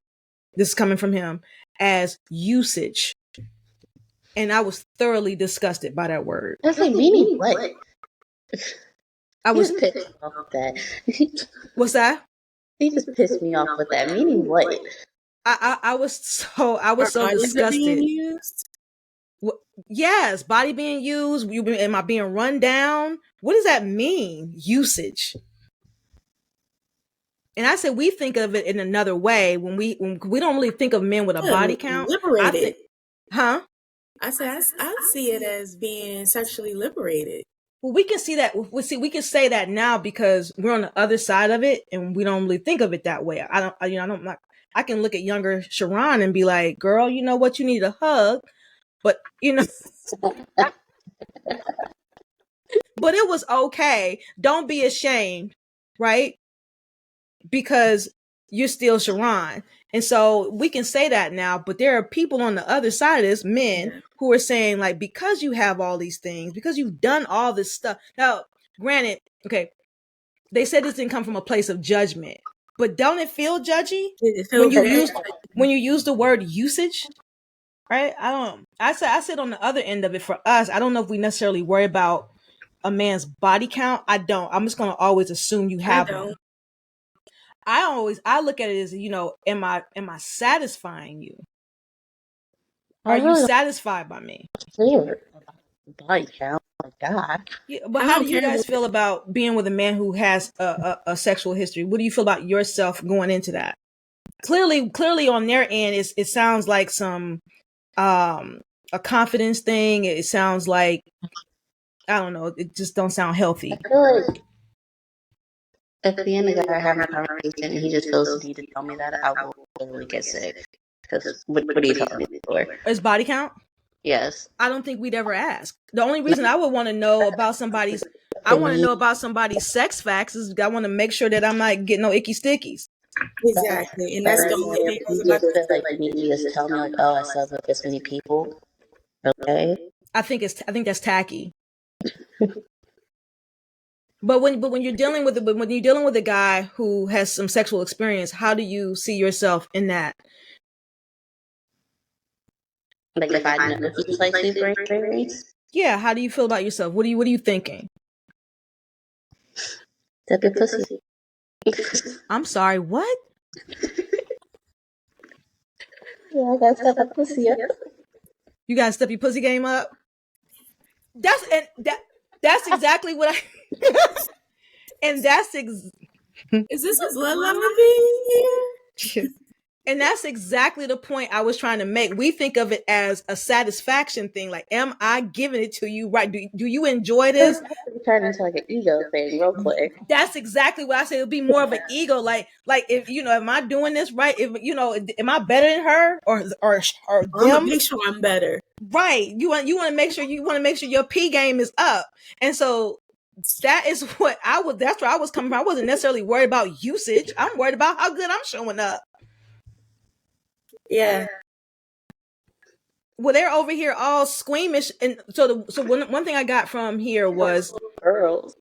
this is coming from him, as usage. And I was thoroughly disgusted by that word. That's like, meaning what? I was pissed me off with that. What's that? He just pissed me off with that. Meaning what? I was so disgusted. Yes, body being used. Am I being run down? What does that mean? Usage. And I said we think of it in another way when we don't really think of men with a body count. Liberated. Huh? I said I see it as being sexually liberated. Well, we can see that. We can say that now because we're on the other side of it, and we don't really think of it that way. I can look at younger Sharon and be like, "Girl, you know what? You need a hug," but but it was okay. Don't be ashamed, right? Because you're still Sharon. And so we can say that now, but there are people on the other side of this, men, who are saying, like, because you have all these things, because you've done all this stuff. Now, granted, okay, they said this didn't come from a place of judgment, but don't it feel judgy when you use the word usage? Right? I said on the other end of it, for us, I don't know if we necessarily worry about a man's body count. I don't. I'm just going to always assume you have one. I look at it as, am I satisfying you? Are you satisfied by me? Body count, my God. Yeah, but how do you guys feel about being with a man who has a sexual history? What do you feel about yourself going into that? Clearly on their end, it sounds like some a confidence thing. It sounds like, I don't know. It just don't sound healthy. I feel like at the end of that, I have a conversation and he just feels the need to tell me that, I will totally get sick. Because what are you telling me for? Is body count? Yes. I don't think we'd ever ask. The only reason I would want to know about somebody's sex facts is I want to make sure that I'm not getting no icky stickies. Exactly. And that's the only thing. You just feel like you need to just tell me, like, oh, I slept with this many people. Okay. I think that's tacky. But when you're dealing with a guy who has some sexual experience, how do you see yourself in that? Like if I know he's like super experienced? Yeah, how do you feel about yourself? What are you thinking? Step your pussy. I'm sorry, what? Yeah, I gotta step my pussy up. You gotta step your pussy game up? That's exactly what I and that's Is this a bloodline here? And that's exactly the point I was trying to make. We think of it as a satisfaction thing. Like, am I giving it to you right? Do you enjoy this? It turned into like an ego thing real quick. That's exactly what I said. It would be more of an ego. Like if am I doing this right? If am I better than her or them? Make sure I'm better. Right. You want to make sure your P game is up. And so that is what that's where I was coming from. I wasn't necessarily worried about usage. I'm worried about how good I'm showing up. Yeah. Well, they're over here all squeamish, and so one thing I got from here was girls.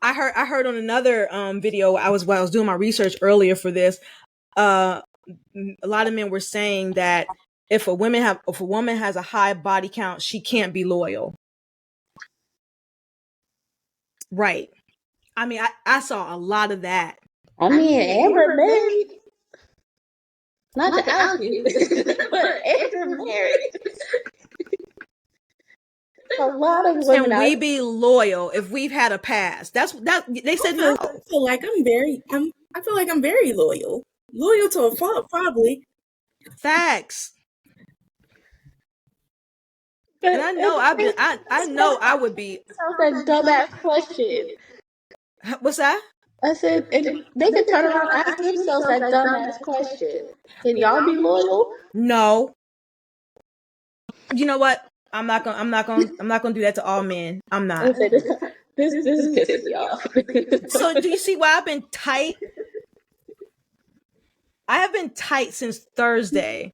I heard on another video while I was doing my research earlier for this. A lot of men were saying that if a woman has a high body count, she can't be loyal. Right. I mean, I saw a lot of that. I mean, Amber married. Not to out you, but Amber married. a lot of Can women we out. be loyal if we've had a past? That's that they said no. I feel like I'm very loyal. Loyal to a fault, probably. Facts. And I know I know I would be. That dumbass question. What's that? I said, and they could turn around and ask themselves that dumbass question. Can y'all be loyal? No. You know what? I'm not gonna do that to all men. I'm not. This is pissing me off. So do you see why I've been tight? I have been tight since Thursday.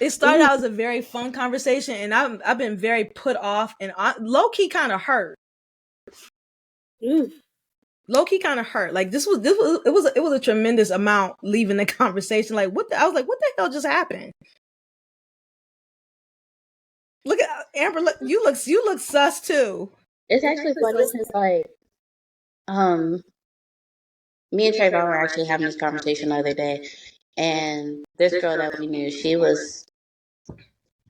It started out as a very fun conversation, and I've been very put off and low key kind of hurt. Low key kind of hurt. Like it was a tremendous amount leaving the conversation. Like I was like, what the hell just happened? Look at Amber. Look, you look sus too. It's actually funny because like, me and Trayvon were actually having this conversation the other day, and this girl that we knew, she was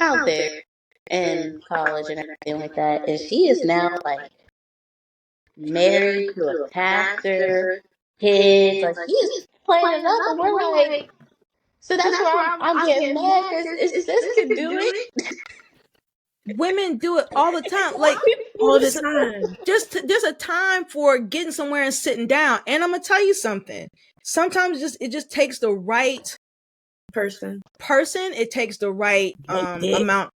out there in college and everything like that, and she is now like married to a pastor, kids, like she's playing it up, and we're like, so that's why I'm getting mad because sis can do it. Women do it all the time, like all the time. There's a time for getting somewhere and sitting down. And I'm gonna tell you something. Sometimes it just takes the right person. It takes the right amount.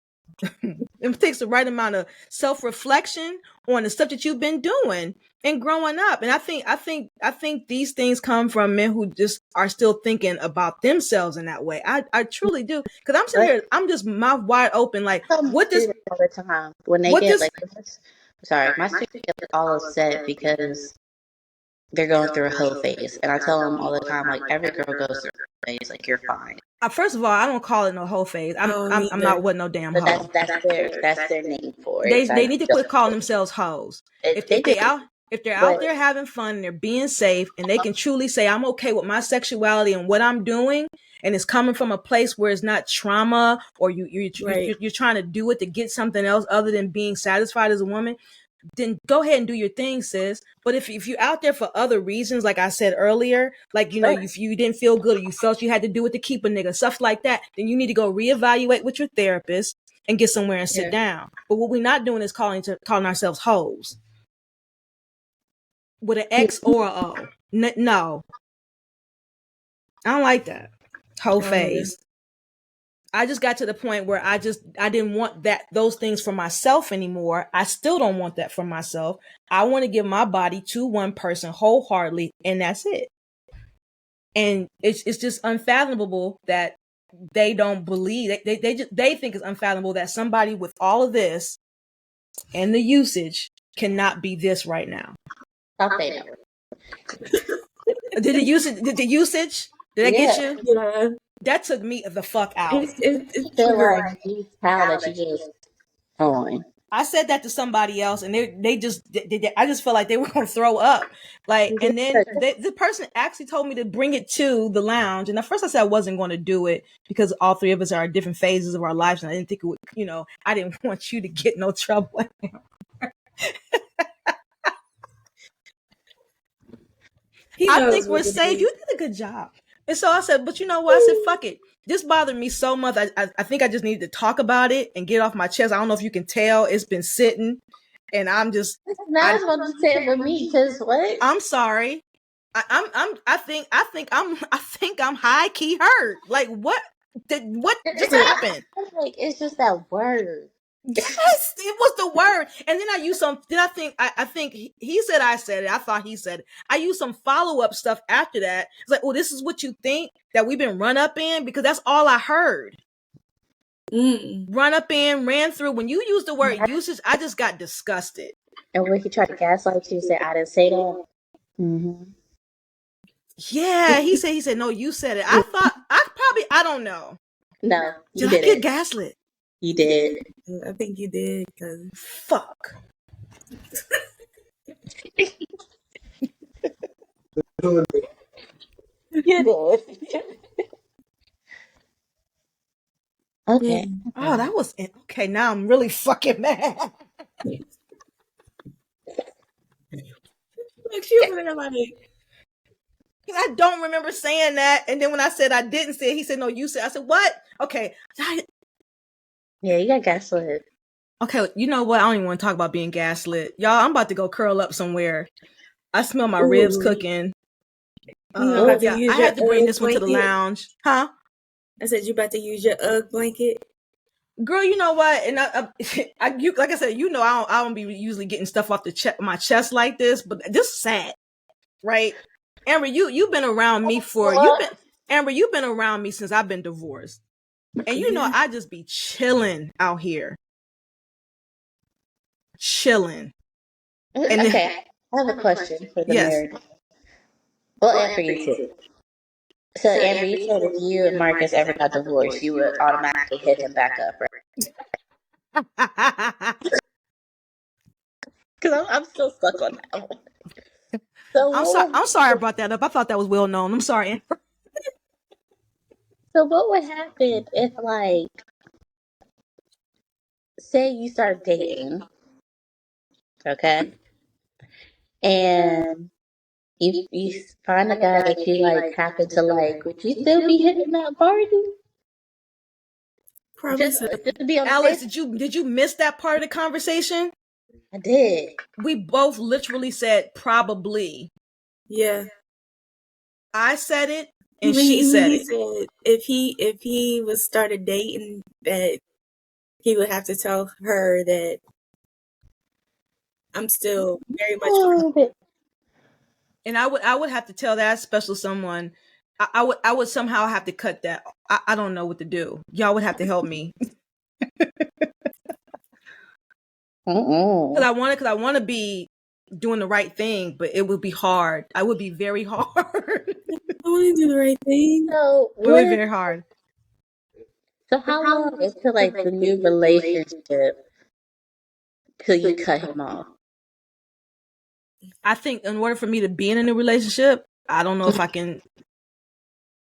It takes the right amount of self-reflection on the stuff that you've been doing and growing up. And I think these things come from men who just are still thinking about themselves in that way. I truly do. Because I'm sitting here, I'm just mouth wide open, like what this all the time when they get like, sorry, my sister gets all upset because they're going through a hoe phase, and I tell them all the time, like every girl goes through a phase. Like you're fine. First of all, I don't call it no hoe phase. I'm not with no damn hoe. That's their name for it. They need to quit calling themselves hoes. If they're out there having fun and they're being safe and they can truly say, I'm okay with my sexuality and what I'm doing, and it's coming from a place where it's not trauma or you're trying to do it to get something else other than being satisfied as a woman, then go ahead and do your thing, sis. But if you're out there for other reasons, like I said earlier, like, you know, if you didn't feel good or you felt you had to do it to keep a nigga, stuff like that, then you need to go reevaluate with your therapist and get somewhere and sit down. But what we're not doing is calling ourselves hoes. With an X or a O. No. I don't like that. Hoe phase. I just got to the point where I didn't want those things for myself anymore. I still don't want that for myself. I want to give my body to one person wholeheartedly, and that's it. And it's just unfathomable that they don't believe. They think it's unfathomable that somebody with all of this and the usage cannot be this right now. I'll say that. Did the usage? Did that get you? Yeah. That took me the fuck out. It's like how that you just on. I said that to somebody else, and they just I just felt like they were gonna throw up. Like, and then the person actually told me to bring it to the lounge. And at first I said I wasn't going to do it because all three of us are in different phases of our lives, and I didn't think it would. You know, I didn't want you to get no trouble. I think we're safe. You did a good job. And so I said, but you know what? I said, fuck it. This bothered me so much. I think I just needed to talk about it and get off my chest. I don't know if you can tell. It's been sitting, and I'm just. Not what to say for me, because what? I'm sorry. I think I'm high key hurt. Like what just happened? Like it's just that word. Yes, it was the word. And then I used some. Then I think he said I said it. I thought he said it. I used some follow-up stuff after that. It's like, oh, this is what you think that we've been run up in, because that's all I heard. Run up in, ran through. When you use the word usage, I just got disgusted. And when he tried to gaslight you, say I didn't say that. Mm-hmm. Yeah, he said no, you said it. I thought I don't know. No, did I get gaslit? You did. I think you did. Cause fuck. You did. Okay. Oh, that was okay. Now I'm really fucking mad. And I'm like, I don't remember saying that. And then when I said I didn't say it, he said, no, you said. I said, what? Okay. Yeah, you got gaslit. Okay, you know what? I don't even want to talk about being gaslit. Y'all, I'm about to go curl up somewhere. I smell my ribs ooh, cooking. you about to Yeah, use I your had to bring Ugg this one to the blanket? lounge. Huh? I said, you about to use your Ugg blanket? Girl, you know what? And like I said, I don't be usually getting stuff off my chest like this, but this is sad, right? Amber, you've been around me Amber, you've been around me since I've been divorced, and you know Yeah. I just be chilling out here, chilling. And Okay, I have a question for the yes, married. Well, and for you too. So, Amber, you said if you and Marcus ever got divorced, you would automatically hit him back up, right? Because I'm still stuck on that one. So, I'm sorry I brought that up. I thought that was well known. I'm sorry, Amber. so what would happen if, like, say you start dating, okay, and you find a guy that you like happen to like, would you still be hitting that party? Probably so. Just to be on the Alex, safe. did you miss that part of the conversation? I did. We both literally said probably. Yeah. I said it and When she said he it. said if he was started dating, that he would have to tell her that I'm still very much. And I would have to tell that special someone. I would somehow have to cut that. I don't know what to do. Y'all would have to help me. Because I want to be doing the right thing, but it would be hard. I would be very hard. I want to do the right thing. So It would be very hard. So how long into like the new relationship till you cut him off? I think in order for me to be in a new relationship, I don't know if I can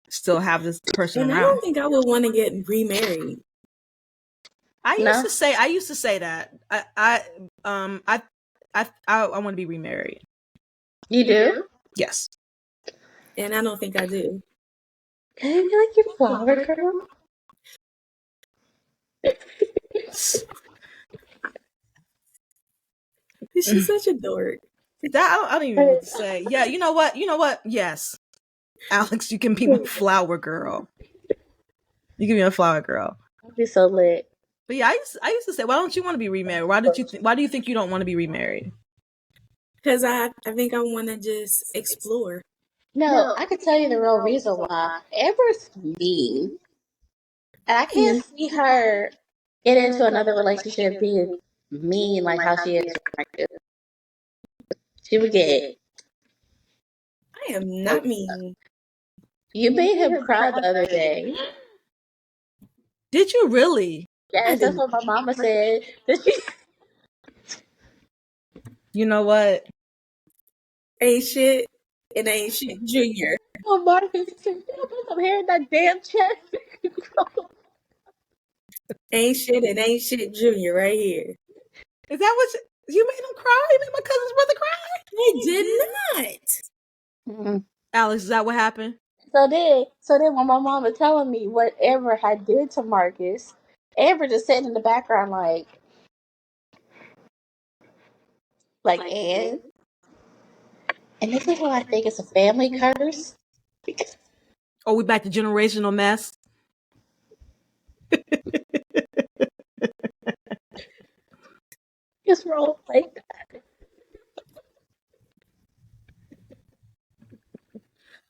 still have this person And I around. don't think I would want to get remarried. I used to say that. I want to be remarried. You do? Yes. And I don't think I do. Can I be like your flower girl? She's such a dork. That I don't even know what to say. Yeah, you know what? Yes. Alex, you can be my flower girl. You can be my flower girl. I'd be so lit. But yeah, I used to say, why don't you want to be remarried? Why do you think you don't want to be remarried? Because I think I want to just explore. No, I could tell you the real reason why. Amber's mean. And I can't see her get into another relationship being mean like how she is. She would get. I am not mean. You made him cry the other day. Did you really? Yes, that's what my mama said. You know what? Ain't shit. It ain't shit junior. Oh, Marcus, I'm hearing that damn chest. Ain't shit. It ain't shit junior right here. Is that what you made him cry? You made my cousin's brother cry? I did not. Mm-hmm. Alex, is that what happened? So then when my mom was telling me whatever I did to Marcus, Amber just sitting in the background and this is why I think it's a family curse. Oh, we back to generational mess. It's wrong like that.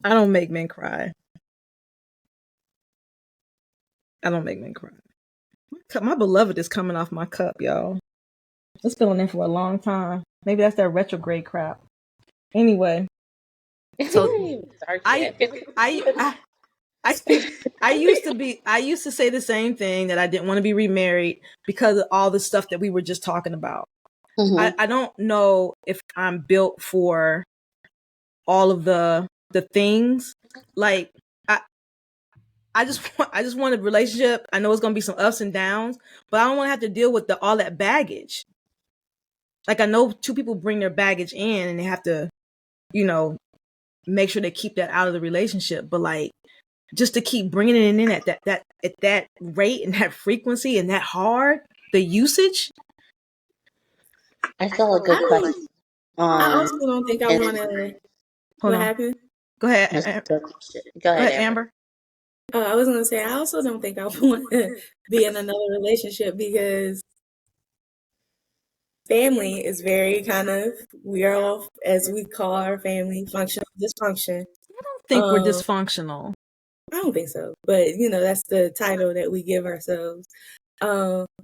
I don't make men cry. I don't make men cry. My beloved is coming off my cup, y'all. It's been on there for a long time. Maybe that's that retrograde crap. Anyway, so I used to say the same thing, that I didn't want to be remarried because of all the stuff that we were just talking about. Mm-hmm. I don't know if I'm built for all of the things. Like I just want a relationship. I know it's gonna be some ups and downs, but I don't want to have to deal with all that baggage. Like I know two people bring their baggage in and they have to make sure they keep that out of the relationship. But like, just to keep bringing it in at that rate and that frequency and that hard, the usage. I saw a good question. I also don't think I want to. What happened? Go ahead. Go ahead, Amber. Oh, I was going to say, I also don't think I want to be in another relationship because family is very kind of, we are all, as we call our family, functional dysfunction. I don't think we're dysfunctional. I don't think so. But, that's the title that we give ourselves. But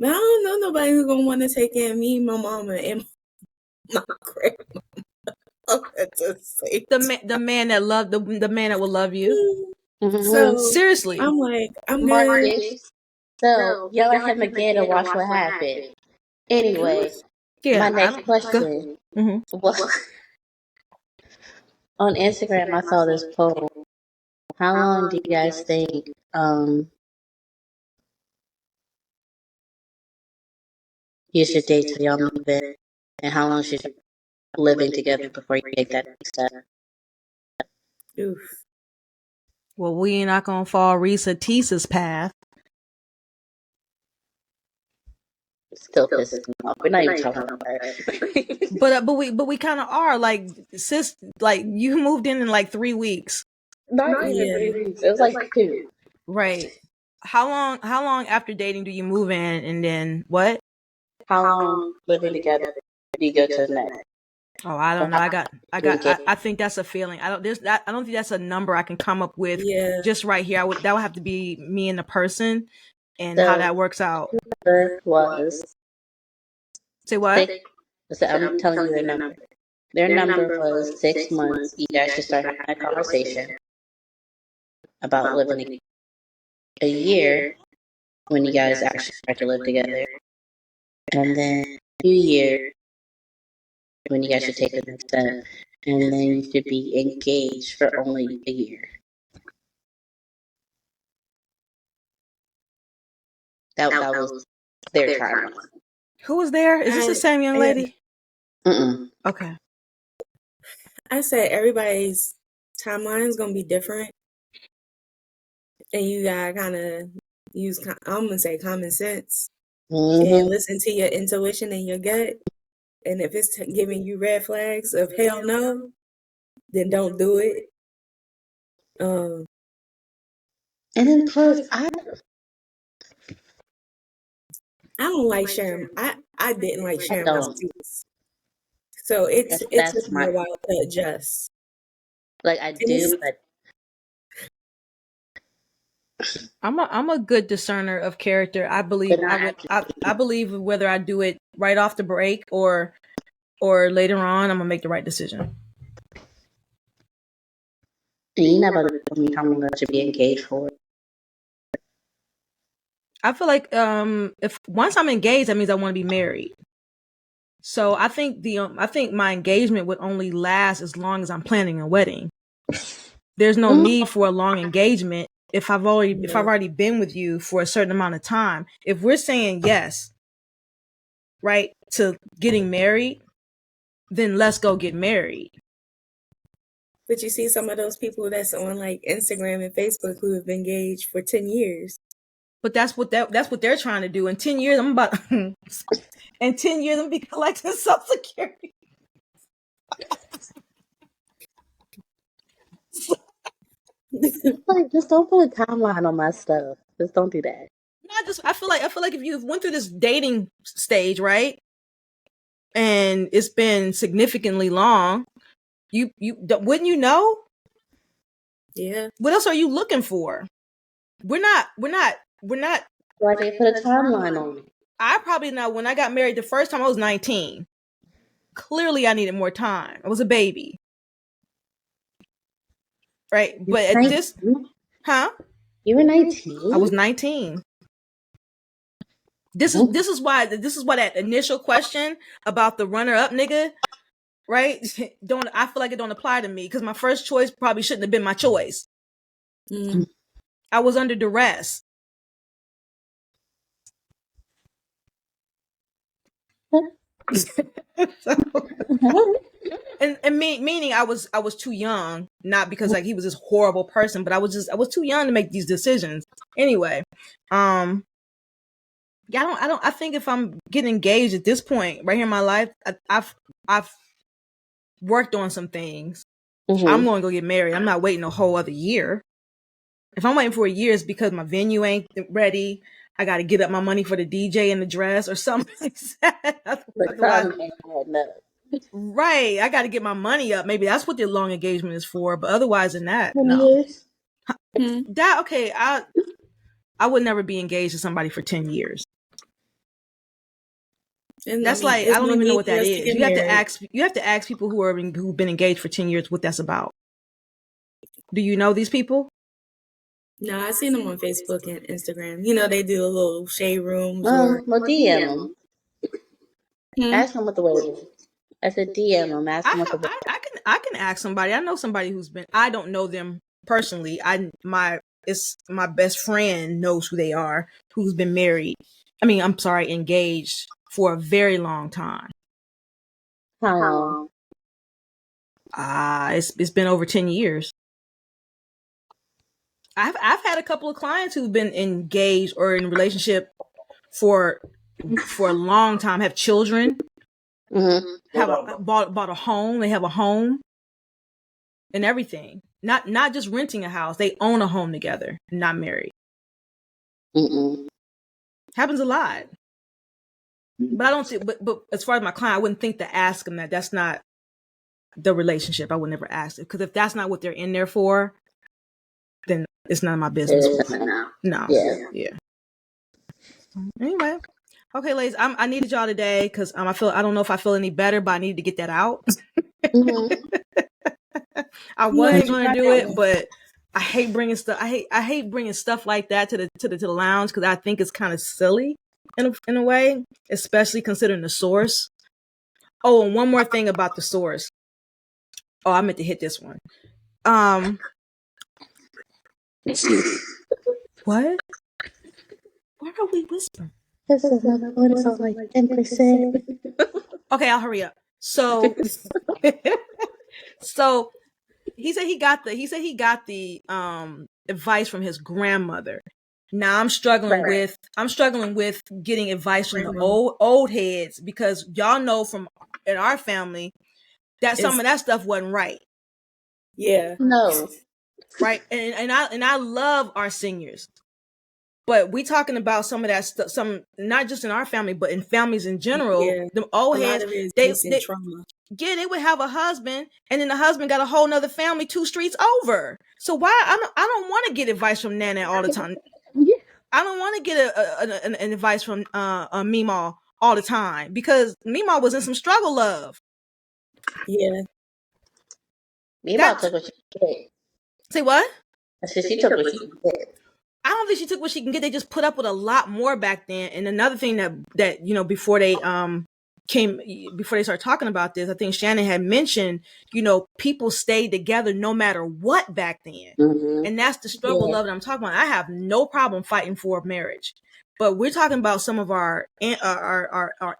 I don't know nobody who's going to want to take in me, my mama, and my grandma. The man that loved the man that will love you. Mm-hmm. So seriously, I'm like, I'm good. So yell at him again and watch what happened. Anyway, my next question. Well, on Instagram, I saw this poll. How long do you guys think you should date till y'all move in, and how long should you be living together before you take that next step? Oof. Well, we ain't not gonna fall Risa Tisa's path. Still pisses me off. We're not even talking about that. but we kind of are, like, sis. Like, you moved in like 3 weeks. Not even 3 weeks. It was like 2. Right. How long after dating do you move in, and then what? How long living together do you go to the next? Oh, I don't know. I think that's a feeling. I don't think that's a number I can come up with just right here. That would have to be me and the person and how that works out. Say what? I'm telling you their number. Their number was 6 months. You guys should start having a conversation about living a year when you guys actually start to live together. And then 2 years when you guys should take the next step. And then you should be engaged for only a year. That was their timeline. Who was there? Is this the same young lady? Okay. I said everybody's timeline is going to be different. And you got to kind of use, I'm going to say, common sense. And listen to your intuition and your gut. And if it's giving you red flags of hell no, then don't do it. And then plus, I don't like sharing. I didn't like sharing my secrets. So it's my while to adjust. Like I do, but I'm a good discerner of character. I believe I believe whether I do it right off the break or later on, I'm gonna make the right decision. You never told me how long I should be engaged for. I feel like if once I'm engaged, that means I want to be married. So I think my engagement would only last as long as I'm planning a wedding. There's no need for a long engagement if I've already been with you for a certain amount of time. If we're saying yes, right, to getting married, then let's go get married. But you see some of those people that's on like Instagram and Facebook who have been engaged for 10 years. But that's what they're trying to do. In 10 years, I'm gonna be collecting Social Security. Like, just don't put a timeline on my stuff. Just don't do that. I feel like if you went through this dating stage, right, and it's been significantly long, you wouldn't you know? Yeah. What else are you looking for? We're not. Why they put a timeline on it? I probably know when I got married the first time I was 19. Clearly, I needed more time. I was a baby, right? But at this, You were 19. I was 19. This is why that initial question about the runner-up nigga, right? I feel like it don't apply to me because my first choice probably shouldn't have been my choice. I was under duress. and meaning I was too young, not because like he was this horrible person, but I was too young to make these decisions. Anyway, yeah, I think if I'm getting engaged at this point right here in my life, I've worked on some things. I'm going to go get married. I'm not waiting a whole other year. If I'm waiting for a year, it's because my venue ain't ready. I got to get up my money for the DJ and the dress or something like that. Otherwise, right. I got to get my money up. Maybe that's what the long engagement is for. But otherwise than that, no. That okay. I would never be engaged to somebody for 10 years. And that's like I don't even know what that is. You have to ask people who've been engaged for 10 years what that's about. Do you know these people? No, I've seen them on Facebook and Instagram. You know, they do a little shade rooms. Well, DM them. Ask them what the word is. I said DM them. Ask them what the word is. I can ask somebody. I know somebody who's been. I don't know them personally. My best friend knows who they are. Who's been married. Engaged for a very long time. How long? It's been over 10 years. I've had a couple of clients who've been engaged or in a relationship for a long time, have children, have bought a home, they have a home and everything. Not just renting a house, they own a home together, not married. Happens a lot. But I don't think but as far as my client, I wouldn't think to ask them that. That's not the relationship. I would never ask it. Because if that's not what they're in there for, then it's none of my business. No. Yeah. Anyway. Okay, ladies, I needed y'all today because I don't know if I feel any better, but I needed to get that out. I wasn't going to do it, but I hate bringing stuff. I hate bringing stuff like that to the lounge because I think it's kind of silly in a way, especially considering the source. Oh, and one more thing about the source. Oh, I meant to hit this one. What? Why are we whispering? This is like 10%. Okay, I'll hurry up. So, so he said he got the advice from his grandmother. Now I'm struggling with getting advice from the old heads because y'all know from in our family that some of that stuff wasn't right. Yeah. No. Right. And I love our seniors. But we talking about some of that stuff, some not just in our family, but in families in general. Yeah. The old heads, they would have a husband, and then the husband got a whole nother family 2 streets over. So why I don't want to get advice from Nana all the time. I don't want to get an advice from Meemaw all the time because Meemaw was in some struggle love. Yeah. Meemaw took what she could get. Say what? I said she took what she could get. I don't think she took what she can get. They just put up with a lot more back then. And another thing that before they started talking about this, I think Shannon had mentioned, people stayed together no matter what back then. And that's the struggle love that I'm talking about. I have no problem fighting for marriage. But we're talking about some of our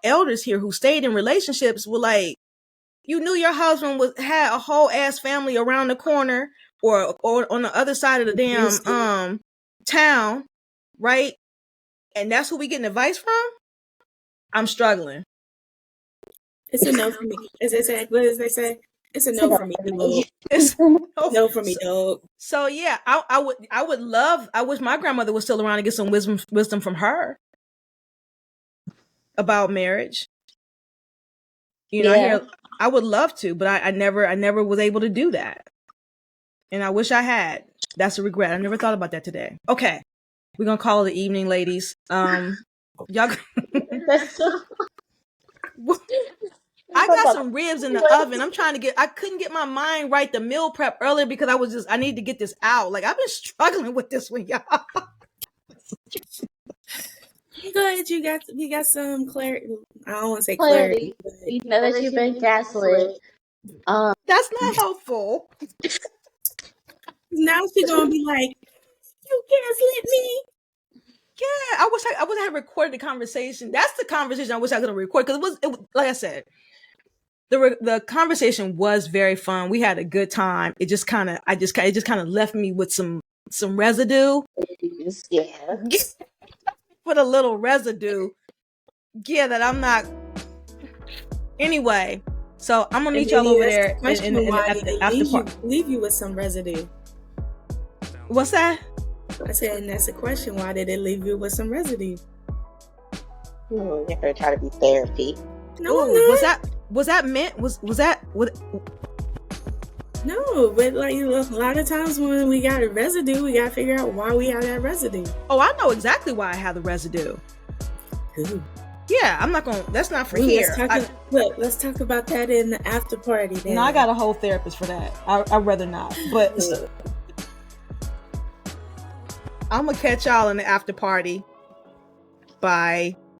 elders here who stayed in relationships with like, you knew your husband had a whole ass family around the corner or on the other side of the damn town, right? And that's who we getting advice from? I'm struggling. It's a no for me. As they say, what does they say? It's a no for me, dog. It's no for me, dog. So yeah, I wish my grandmother was still around to get some wisdom from her about marriage. I would love to, but I never was able to do that. And I wish I had. That's a regret. I never thought about that today. Okay. We're going to call it the evening, ladies. Y'all. I got some ribs in the oven. I couldn't get my mind right to meal prep earlier because I need to get this out. Like I've been struggling with this one, y'all. Good, you got some clarity. I don't want to say clarity. You know that you've been gaslit. That's not helpful. Now she's gonna be like, "You gaslit me." Yeah, I wish I had recorded the conversation. That's the conversation I wish I could have recorded because it was like I said, the conversation was very fun. We had a good time. It just kind of left me with some residue. Yeah. Put a little residue. Yeah, that I'm not. Anyway, so I'm gonna meet y'all over there at the after party. Leave you with some residue. What's that? I said, and that's a question. Why did it leave you with some residue? You're gonna try to be therapy. No, was that meant? Was that what? No, but like a lot of times when we got a residue, we gotta figure out why we have that residue. Oh, I know exactly why I have the residue. Ooh. Yeah, I'm not gonna. That's not for here. Let's talk about that in the after party. Then. No, I got a whole therapist for that. I'd rather not. But I'm gonna catch y'all in the after party. Bye.